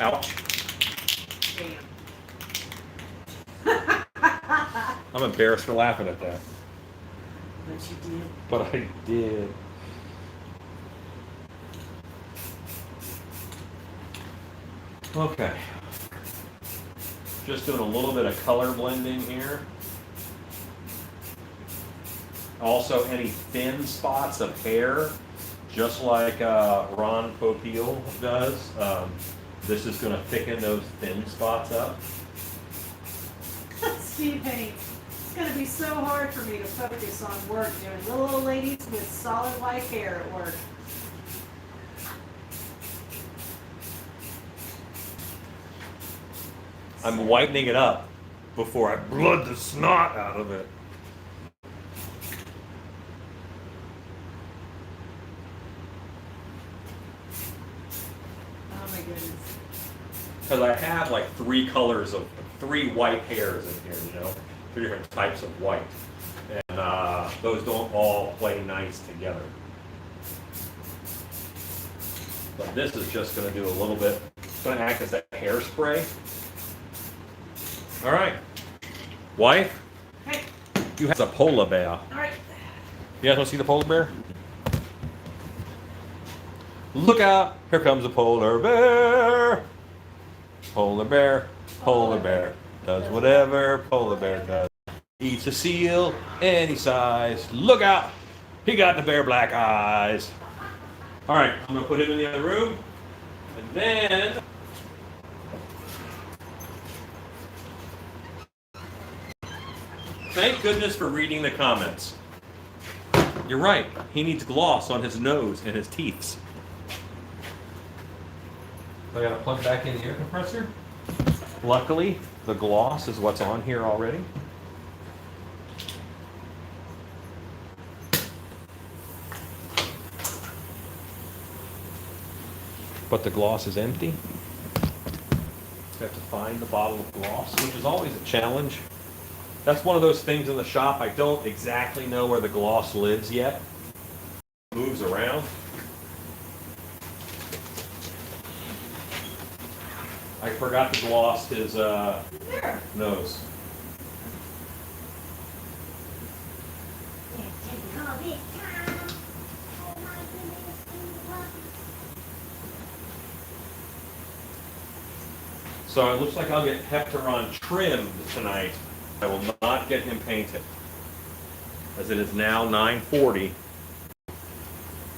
Speaker 3: Ouch.
Speaker 2: Damn.
Speaker 3: I'm embarrassed for laughing at that.
Speaker 2: But you did.
Speaker 3: But I did. Okay. Just doing a little bit of color blending here. Also, any thin spots of hair, just like Ron Popeil does. This is going to thicken those thin spots up.
Speaker 2: Steve Haynes, it's going to be so hard for me to focus on work doing little old ladies with solid white hair at work.
Speaker 3: I'm whitening it up before I blood the snot out of it.
Speaker 2: Oh my goodness.
Speaker 3: Because I have like three white hairs in here, you know, 3 different types of white. And those don't all play nice together. But this is just going to do a little bit, it's going to act as that hairspray. All right. Wife,
Speaker 2: Hey,
Speaker 3: you have a polar bear.
Speaker 2: all right.
Speaker 3: You guys want to see the polar bear? Look out, here comes a polar bear. Polar bear, does whatever polar bear does. Eats a seal any size. Look out, he got the bear black eyes. All right, I'm gonna put him in the other room, and then thank goodness for reading the comments. You're right, he needs gloss on his nose and his teeth. I gotta plug back in the air compressor. Luckily, the gloss is what's on here already. But the gloss is empty. You have to find the bottle of gloss, which is always a challenge. That's one of those things in the shop, I don't exactly know where the gloss lives yet. It moves around. I forgot to gloss his nose. So it looks like I'll get Heptaron trimmed tonight. I will not get him painted, as it is now 9:40.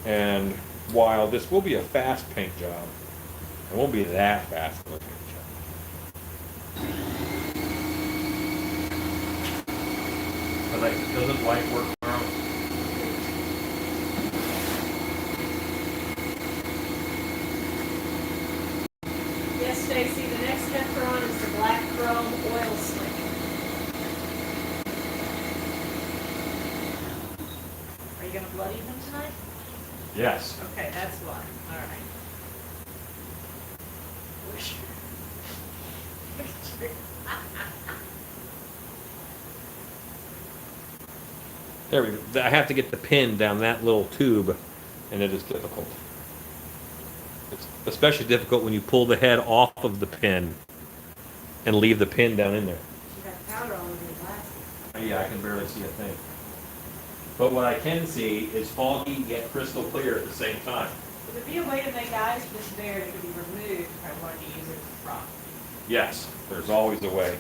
Speaker 3: And while this will be a fast paint job, it won't be that fast of a paint job. Doesn't light work tomorrow?
Speaker 2: Yes, Stacy, the next Heptaron is the black chrome oil slick. Are you going to bloody them tonight?
Speaker 3: Yes.
Speaker 2: Okay, that's why. All right. Wish.
Speaker 3: There we go. I have to get the pin down that little tube, and it is difficult. It's especially difficult when you pull the head off of the pin and leave the pin down in there.
Speaker 2: You got powder all over your glasses.
Speaker 3: Yeah, I can barely see a thing. But what I can see is foggy yet crystal clear at the same time.
Speaker 2: Would there be a way to make eyes for this bear that could be removed if I wanted to use it as a prop?
Speaker 3: Yes, there's always a way.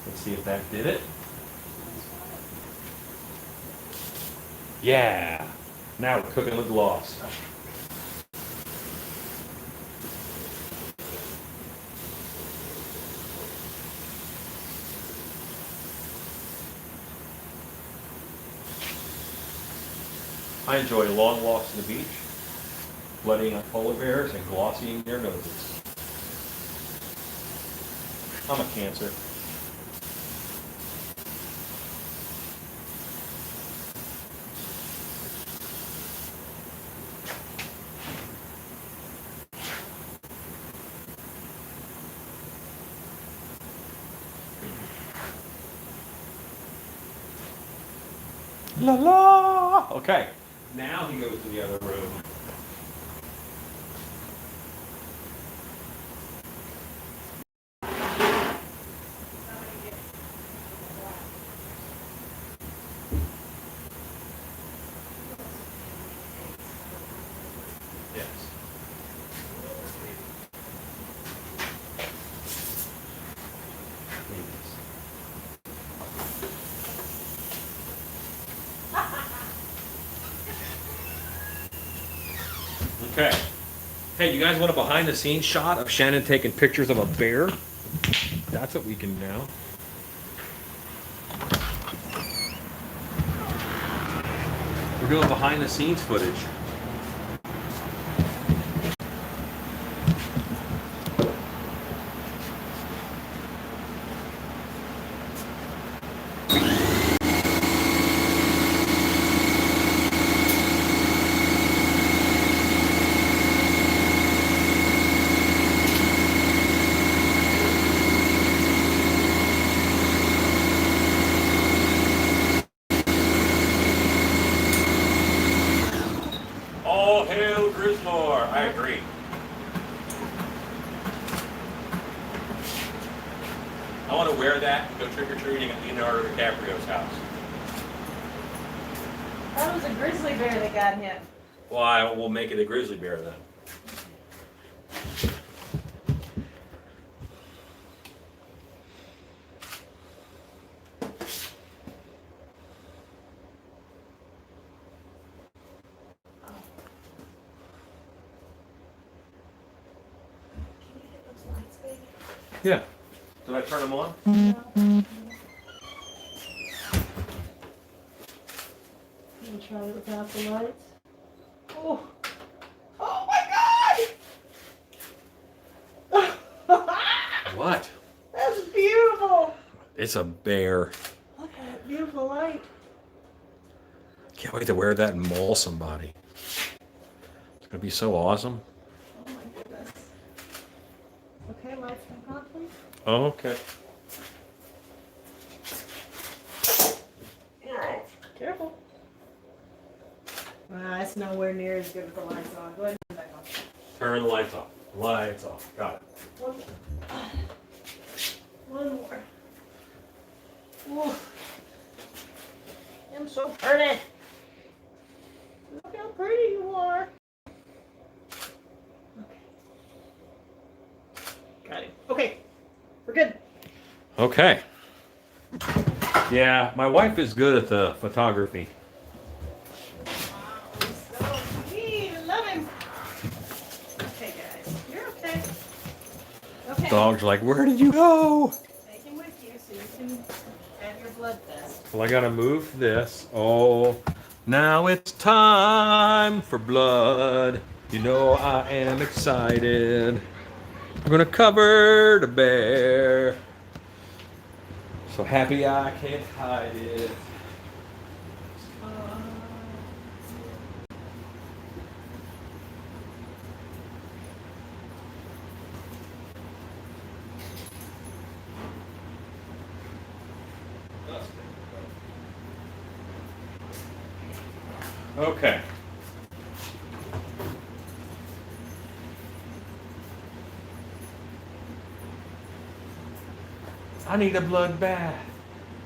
Speaker 3: Let's see if that did it. Yeah. Now we're cooking with gloss. I enjoy long walks to the beach, blooding up polar bears, and glossying their noses. I'm a Cancer. La la! Okay, now he goes to the other room. Okay. Hey, you guys want a behind the scenes shot of Shannon taking pictures of a bear? That's what we can now. We're doing behind the scenes footage. All hail Grizzlor. I agree. I want to wear that and go trick-or-treating at Leonardo DiCaprio's house.
Speaker 2: That was a grizzly bear that got hit.
Speaker 3: Well, we'll make it a grizzly bear then. Yeah. Did I turn them on?
Speaker 2: Can you try it without the lights? Oh. Oh my God!
Speaker 3: What?
Speaker 2: That's beautiful!
Speaker 3: It's a bear.
Speaker 2: Look at that beautiful light.
Speaker 3: Can't wait to wear that and maul somebody. It's gonna be so awesome.
Speaker 2: Oh my goodness. Okay, lights back on, please.
Speaker 3: Oh, okay.
Speaker 2: Careful. It's nowhere near as good with the lights on. Go ahead and turn it back on.
Speaker 3: Turn the lights off. Lights off. Got it.
Speaker 2: One more. Ooh. I'm so pretty. Look how pretty you are. Okay. Got it. Okay. We're good.
Speaker 3: Okay. Yeah, my wife is good at the photography.
Speaker 2: Wow, he's so sweet. I love him. Okay, guys. You're okay. Okay.
Speaker 3: Dog's like, where did you go?
Speaker 2: Take him with you so you can have your blood test.
Speaker 3: Well, I gotta move this. Oh, now it's time for blood. You know I am excited. We're gonna cover the bear. So happy I can't hide it. Okay. I need a blood bath.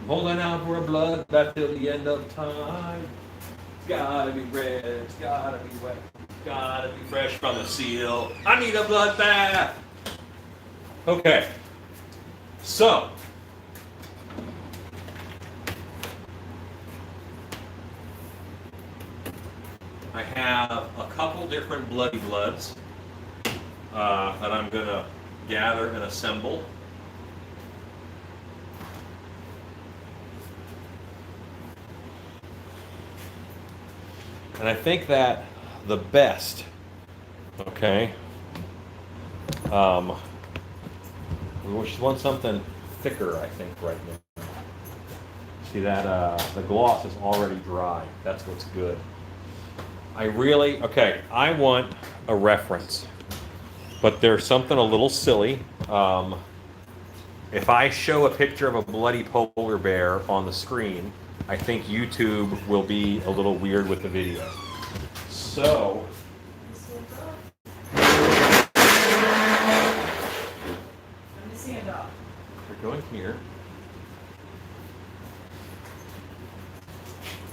Speaker 3: I'm holding out for a blood bath till the end of time. It's gotta be red, it's gotta be wet, it's gotta be fresh from the seal. I need a blood bath. Okay. So. I have a couple different bloody bloods that I'm gonna gather and assemble. And I think that the best, okay, we just want something thicker, I think, right now. See that the gloss is already dry. That's what's good. I want a reference, but there's something a little silly. If I show a picture of a bloody polar bear on the screen, I think YouTube will be a little weird with the video. So,
Speaker 2: Let me see a dog.
Speaker 3: we're going here.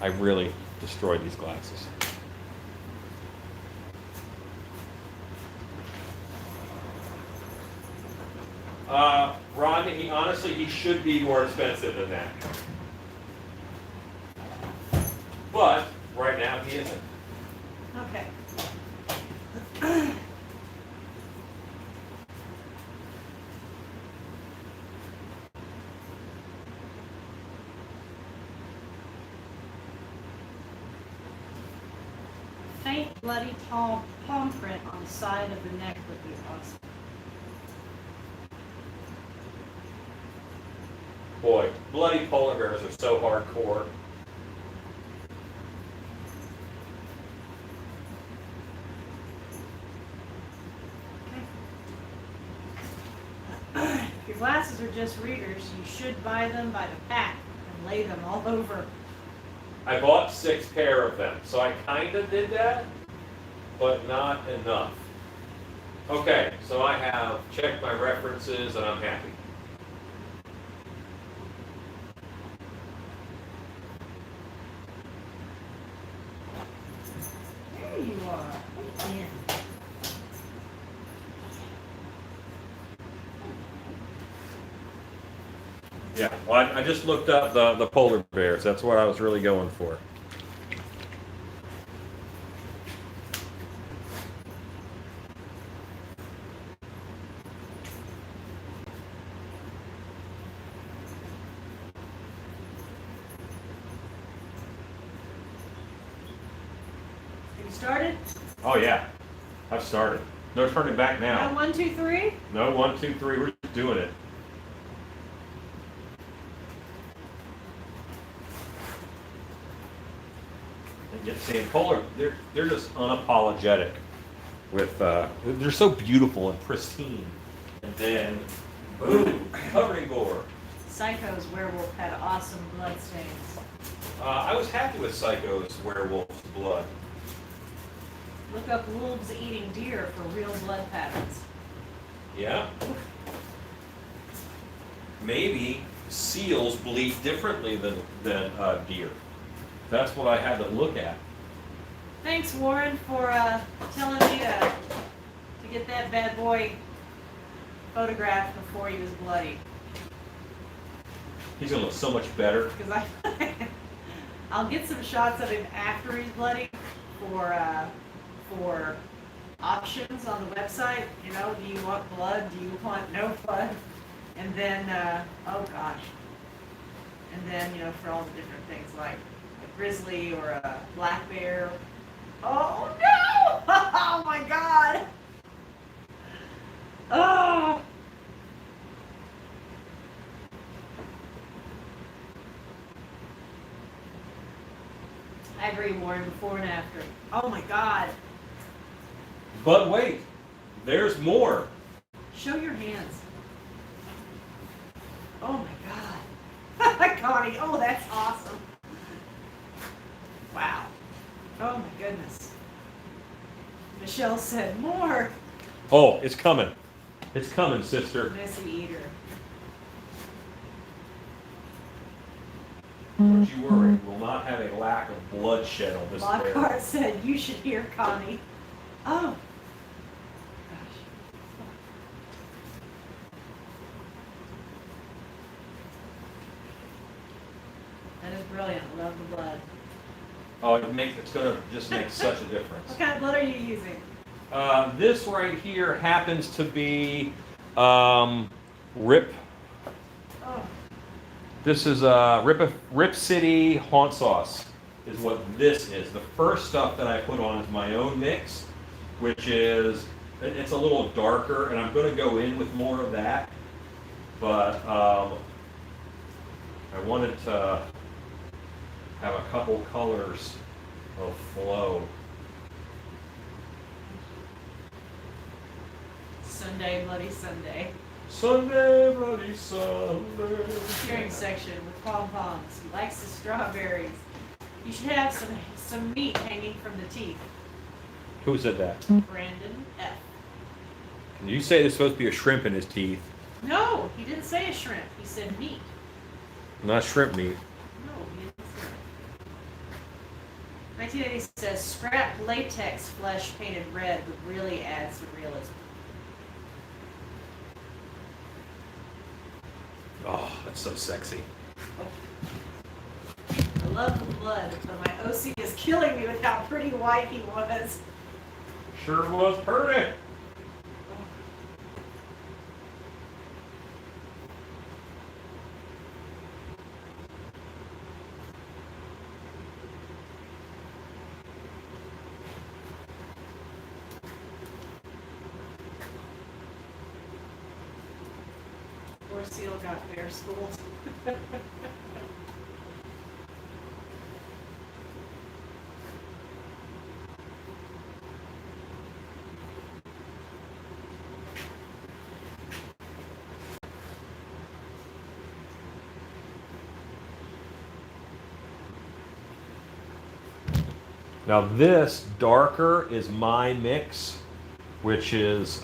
Speaker 3: I really destroyed these glasses. Rodney, honestly, he should be more expensive than that. But right now he isn't.
Speaker 2: Okay. faint bloody palm print on the side of the neck would be awesome.
Speaker 1: Boy, bloody polar bears are so hardcore.
Speaker 2: If your glasses are just readers, you should buy them by the pack and lay them all over.
Speaker 1: I bought 6 pair of them, so I kind of did that, but not enough. Okay, so I have checked my references and I'm happy.
Speaker 2: There you are. Yeah.
Speaker 3: Yeah, well, I just looked up the polar bears. That's what I was really going for.
Speaker 2: Have you started?
Speaker 3: Oh yeah, I've started. No turning back
Speaker 2: No,
Speaker 3: now.
Speaker 2: 1, 2, 3.
Speaker 3: No 1, 2, 3. We're just doing it. And yet, seeing polar, they're just unapologetic with. They're so beautiful and pristine. And then, boom, covering board.
Speaker 2: Psycho's werewolf had awesome blood stains.
Speaker 1: I was happy with Psycho's werewolf's blood.
Speaker 2: Look up wolves eating deer for real blood patterns.
Speaker 1: Yeah. Maybe seals bleed differently than deer. That's what I had to look at.
Speaker 2: Thanks, Warren, for telling me to get that bad boy photographed before he was bloody.
Speaker 1: He's gonna look so much better.
Speaker 2: Because I'll get some shots of him after he's bloody for options on the website. You know, do you want blood? Do you want no blood? And then, oh gosh. And then, you know, for all the different things like a grizzly or a black bear. Oh no! Oh my god! Oh! I agree, Warren, before and after. Oh my god.
Speaker 1: But wait, there's more.
Speaker 2: Show your hands. Oh my god. Connie, oh, that's awesome. Wow. Oh my goodness. Michelle said more.
Speaker 3: Oh, it's coming. It's coming, sister.
Speaker 2: Messy eater.
Speaker 1: Don't you worry, we'll not have a lack of bloodshed on this bear.
Speaker 2: Lockhart said you should hear Connie. Oh. Gosh. That is brilliant. I love the blood.
Speaker 3: Oh, it's gonna just make such a difference.
Speaker 2: What kind of blood are you using?
Speaker 3: This right here happens to be Rip.
Speaker 2: Oh.
Speaker 3: This is Rip City Haunt Sauce is what this is. The first stuff that I put on is my own mix, which is, it's a little darker, and I'm going to go in with more of that. But I wanted to have a couple colors of flow.
Speaker 2: Sunday, Bloody Sunday.
Speaker 3: Sunday, bloody Sunday.
Speaker 2: Cheering section with pom-poms. He likes the strawberries. You should have some meat hanging from the teeth.
Speaker 3: Who said that?
Speaker 2: Brandon F.
Speaker 3: Can you say there's supposed to be a shrimp in his teeth?
Speaker 2: No, he didn't say a shrimp. He said meat.
Speaker 3: Not shrimp meat.
Speaker 2: No, he didn't say it. 1980 says scrap latex flesh painted red would really add some realism.
Speaker 3: Oh, that's so sexy.
Speaker 2: I love the blood, but my OC is killing me with how pretty white he was.
Speaker 1: Sure was pretty.
Speaker 2: seal got bear schooled.
Speaker 3: Now this darker is my mix, which is,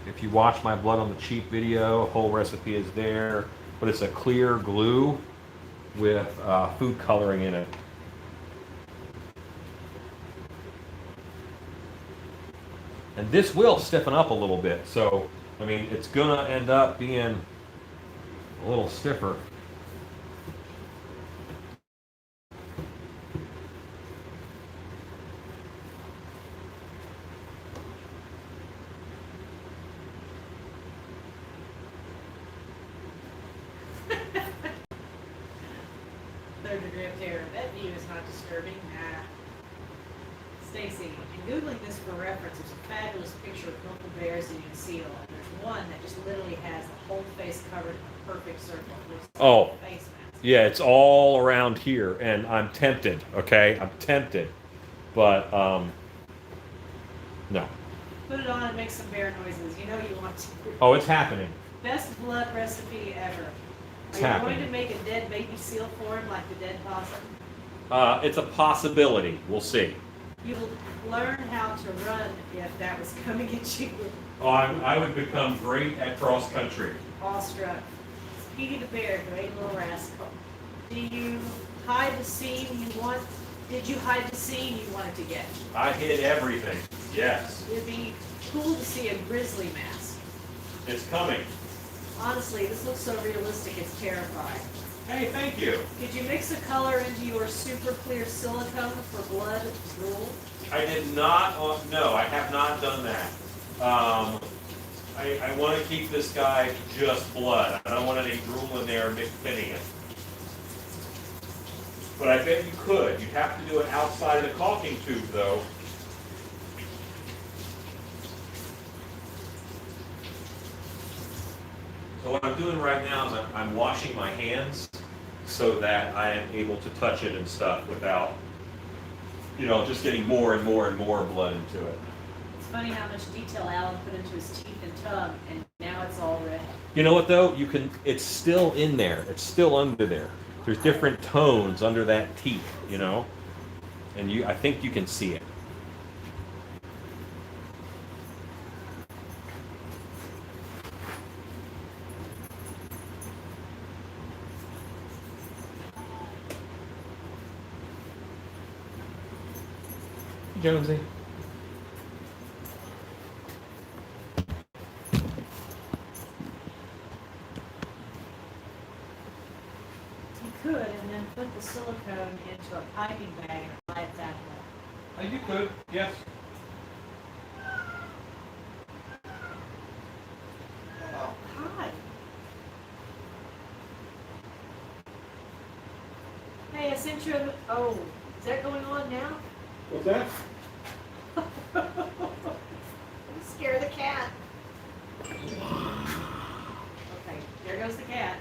Speaker 3: if you watch my Blood on the Cheap video, whole recipe is there, but it's a clear glue with food coloring in it. And this will stiffen up a little bit, so, I mean, it's gonna end up being a little stiffer.
Speaker 2: Third degree of terror. That view is not disturbing. Nah. Stacy, in Googling this for reference, there's a fabulous picture of purple bears eating a seal, and there's one that just literally has the whole face covered in a perfect circle.
Speaker 3: Oh.
Speaker 2: Face mask.
Speaker 3: Yeah, it's all around here, and I'm tempted, okay? I'm tempted, but, no.
Speaker 2: Put it on and make some bear noises. You know you want to.
Speaker 3: Oh, it's happening.
Speaker 2: Best blood recipe ever.
Speaker 3: It's
Speaker 2: Are you
Speaker 3: happening.
Speaker 2: going to make a dead baby seal for him like the dead possum?
Speaker 3: It's a possibility. We'll see.
Speaker 2: You will learn how to run if that was coming at you.
Speaker 3: Oh, I would become great at cross country.
Speaker 2: Awestruck. Speedy the bear, great little rascal. Did you hide the scene you wanted to get?
Speaker 3: I hit everything. Yes.
Speaker 2: It'd be cool to see a grizzly mask.
Speaker 3: It's coming.
Speaker 2: Honestly, this looks so realistic, it's terrifying.
Speaker 3: Hey, thank you.
Speaker 2: Did you mix a color into your super clear silicone for blood drool?
Speaker 3: I did not, no, I have not done that. I want to keep this guy just blood. I don't want any drool in there fitting it. But I bet you could. You'd have to do it outside of the caulking tube, though. So what I'm doing right now is I'm washing my hands so that I am able to touch it and stuff without, just getting more and more and more blood into it.
Speaker 2: It's funny how much detail Alan put into his teeth and tongue, and now it's all red.
Speaker 3: You know what though? It's still in there. It's still under there. There's different tones under that teeth, and I think you can see it. Jonesy.
Speaker 2: You could, and then put the silicone into a piping bag and apply it that way.
Speaker 3: You could, yes.
Speaker 2: Hi. Hey, I sent you oh, is that going on now?
Speaker 3: What's that?
Speaker 2: Scare the cat. Okay, there goes the cat.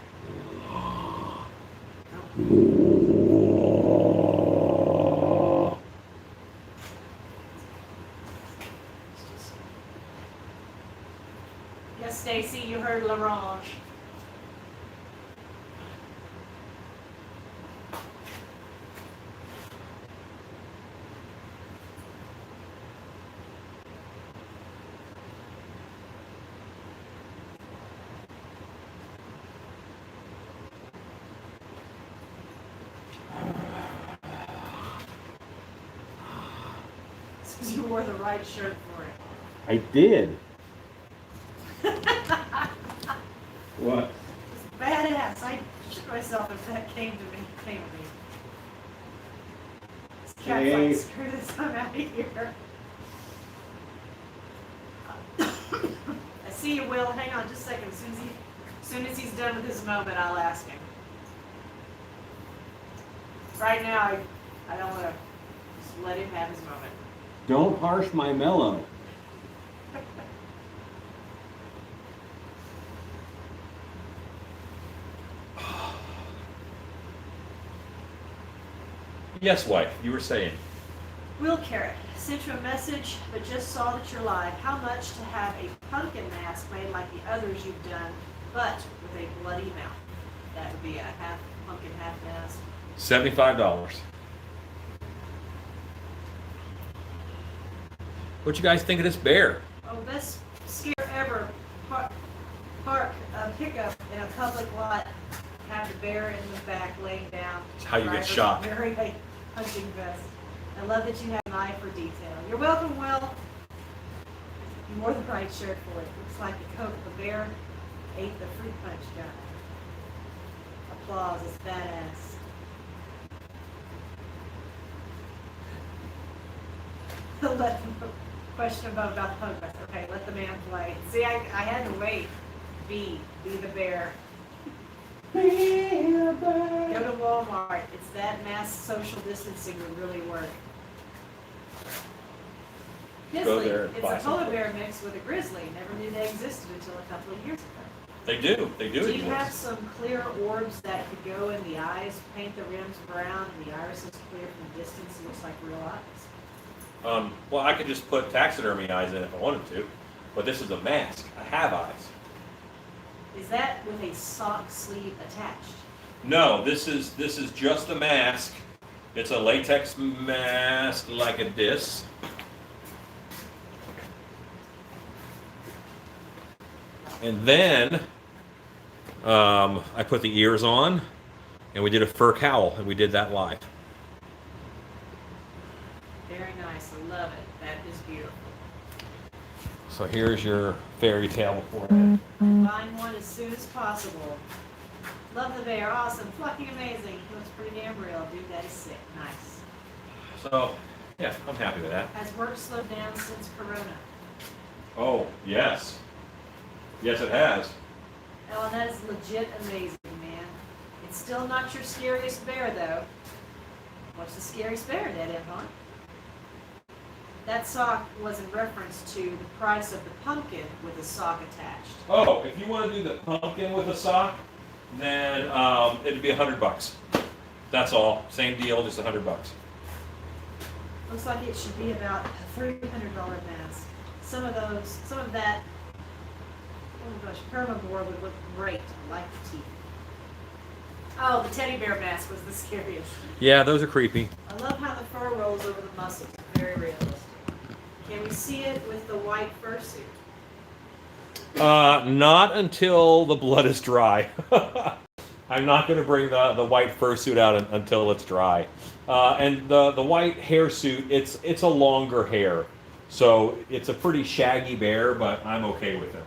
Speaker 2: Yes, Stacy, you heard Larange. You wore the right shirt for it.
Speaker 3: I did. What?
Speaker 2: It's badass. I shit myself if that came to me. This cat's like, screw this, I'm out of here. I see you, Will. Hang on just a second. As soon as he's done with his moment, I'll ask him. Right now, I don't want to just let him have his moment.
Speaker 4: Don't harsh my mellow.
Speaker 3: Yes, wife, you were saying.
Speaker 2: Will Carrot, sent you a message, but just saw that you're live. How much to have a pumpkin mask made like the others you've done, but with a bloody mouth? That would be a half pumpkin, half mask.
Speaker 3: $75. What you guys think of this bear?
Speaker 2: Oh, best scare ever. Park a pickup in a public lot, have the bear in the back laying down.
Speaker 3: It's how you get
Speaker 2: Driver
Speaker 3: shot.
Speaker 2: Wearing a hunting vest. I love that you have an eye for detail. You're welcome, Will. You wore the right shirt for it. Looks like the coat of the bear ate the fruit punch guy. Applause, it's badass. Let them question about the punk vest. Okay, let the man play. See, I had to wait. Be the bear. Go to Walmart. It's that mass social distancing would really work.
Speaker 3: Go
Speaker 2: Grizzly.
Speaker 3: there,
Speaker 2: It's
Speaker 3: buy
Speaker 2: a polar
Speaker 3: something.
Speaker 2: bear mixed with a grizzly. Never knew they existed until a couple of years ago.
Speaker 3: They do. They do.
Speaker 2: Do
Speaker 3: it
Speaker 2: you
Speaker 3: once.
Speaker 2: have some clear orbs that could go in the eyes? Paint the rims brown and the iris is clear from a distance. It looks like real eyes.
Speaker 3: Well, I could just put taxidermy eyes in if I wanted to, but this is a mask. I have eyes.
Speaker 2: Is that with a sock sleeve attached?
Speaker 3: No, this is just a mask. It's a latex mask like a disc. And then I put the ears on, and we did a fur cowl, and we did that live.
Speaker 2: Very nice. I love it. That is beautiful.
Speaker 3: So here's your fairy tale beforehand.
Speaker 2: Find one as soon as possible. Love the bear. Awesome. Fucking amazing. He looks pretty damn real. Dude, that is sick. Nice.
Speaker 3: So, yeah, I'm happy with that.
Speaker 2: Has work slowed down since Corona?
Speaker 3: Oh, yes. Yes, it has.
Speaker 2: Ellen, that is legit amazing, man. It's still not your scariest bear, though. What's the scariest bear, Dead End Hunt? That sock was in reference to the price of the pumpkin with the sock attached.
Speaker 3: Oh, if you want to do the pumpkin with a sock, then it'd be $100. That's all. Same deal, just $100.
Speaker 2: Looks like it should be about a $300 mask. Some of that, oh gosh, permaboard would look great. I like the teeth. Oh, the teddy bear mask was the scariest.
Speaker 3: Yeah, those are creepy.
Speaker 2: I love how the fur rolls over the muscles. Very realistic. Can we see it with the white fursuit?
Speaker 3: Not until the blood is dry. I'm not going to bring the white fursuit out until it's dry. And the white hair suit, it's a longer hair. So it's a pretty shaggy bear, but I'm okay with it.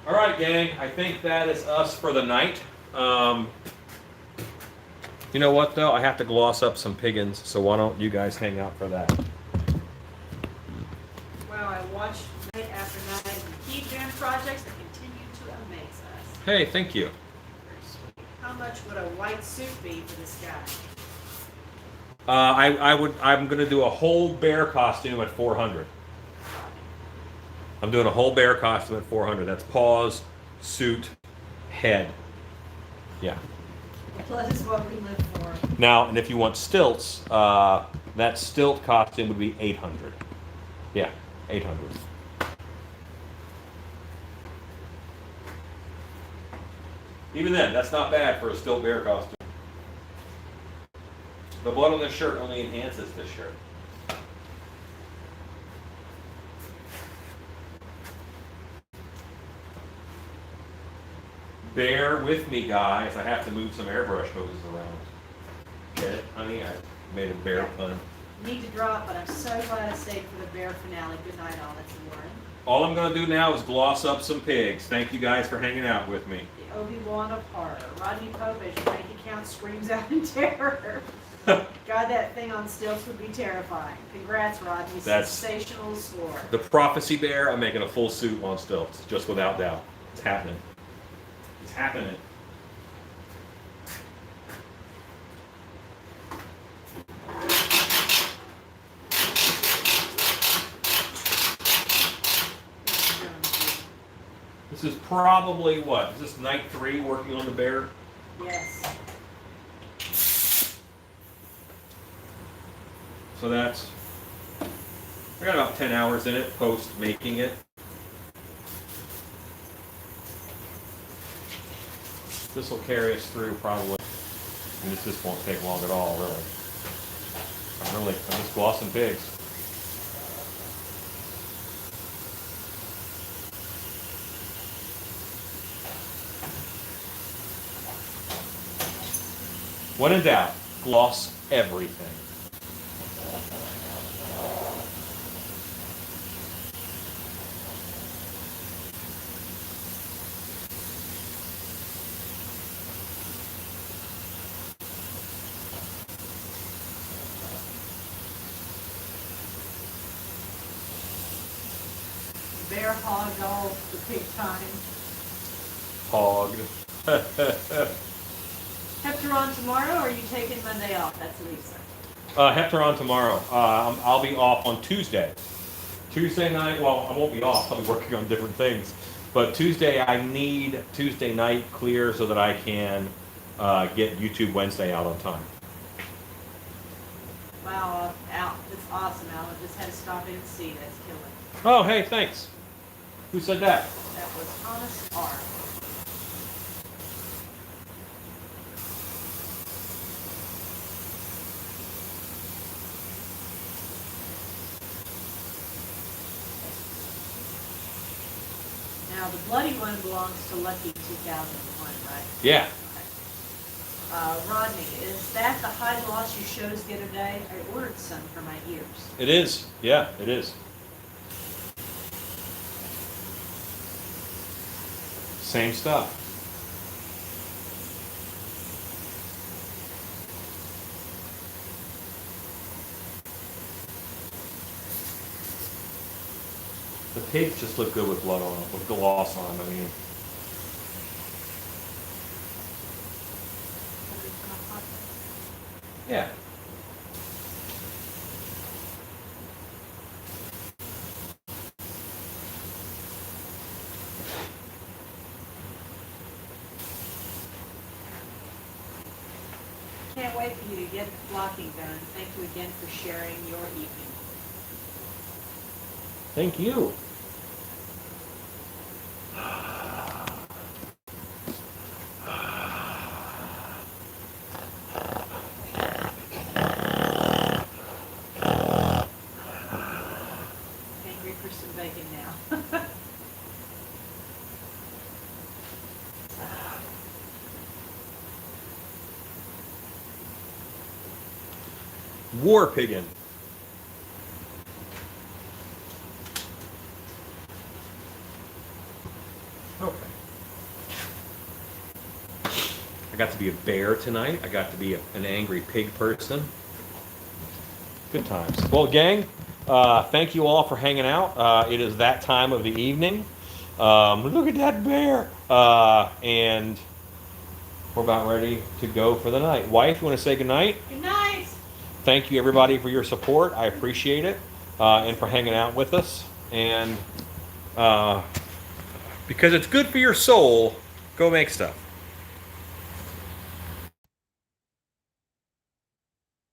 Speaker 3: All right, gang, I think that is us for the night. You know what, though? I have to gloss up some piggins, so why don't you guys hang out for that?
Speaker 2: Wow, I watched night after night and keep doing projects that continue to amaze us.
Speaker 3: Hey, thank you.
Speaker 2: Very sweet. How much would a white suit be for this guy?
Speaker 3: I'm going to do a whole bear costume at $400. I'm doing a whole bear costume at $400. That's paws, suit, head. Yeah.
Speaker 2: Blood is what we live for.
Speaker 3: Now, and if you want stilts, that stilt costume would be $800. Yeah, $800. Even then, that's not bad for a stilt bear costume. The blood on this shirt only enhances this shirt. Bear with me, guys. I have to move some airbrush hoses around. Get it, honey? I made a bear pun.
Speaker 2: Need to drop, but I'm so glad I stayed for the bear finale. Good night, all. That's Warren.
Speaker 3: All I'm going to do now is gloss up some pigs. Thank you guys for hanging out with me.
Speaker 2: The Obi-Wan of horror. Rodney Pope, as your bank account screams out in terror. God, that thing on stilts would be terrifying. Congrats, Rodney.
Speaker 3: That's-
Speaker 2: Sensational score.
Speaker 3: The prophecy bear, I'm making a full suit on stilts, just without doubt. It's happening. It's happening. This is probably what? Is this night 3 working on the bear?
Speaker 2: Yes.
Speaker 3: So that's, I got about 10 hours in it post making it. This will carry us through probably, and this just won't take long at all, really. I'm just glossing pigs. When in doubt, gloss everything.
Speaker 2: Bear hogged all the pig time.
Speaker 3: Hogged.
Speaker 2: Hector on tomorrow, or are you taking Monday off? That's Lisa.
Speaker 3: Hector on tomorrow. I'll be off on Tuesday. Tuesday night, well, I won't be off. I'll be working on different things. But Tuesday, I need Tuesday night clear so that I can get YouTube Wednesday out on time.
Speaker 2: Wow, Al, it's awesome, Al. I just had to stop in and see. That's killing.
Speaker 3: Oh, hey, thanks. Who said that?
Speaker 2: That was Thomas R. Now, the bloody one belongs to Lucky 2001, right?
Speaker 3: Yeah.
Speaker 2: Rodney, is that the high loss you showed us the other day? I ordered some for my ears.
Speaker 3: It is. Yeah, it is. Same stuff. The pigs just look good with blood on them, with gloss on them. I mean, yeah.
Speaker 2: Can't wait for you to get the flocking done. Thank you again for sharing your evening.
Speaker 3: Thank you.
Speaker 2: Angry for some bacon now.
Speaker 3: War piggin. Okay. I got to be a bear tonight. I got to be an angry pig person. Good times. Well, gang, thank you all for hanging out. It is that time of the evening. Look at that bear. And we're about ready to go for the night. Wife, you want to say goodnight?
Speaker 2: Good night.
Speaker 3: Thank you, everybody, for your support. I appreciate it, and for hanging out with us. And because it's good for your soul, go make stuff.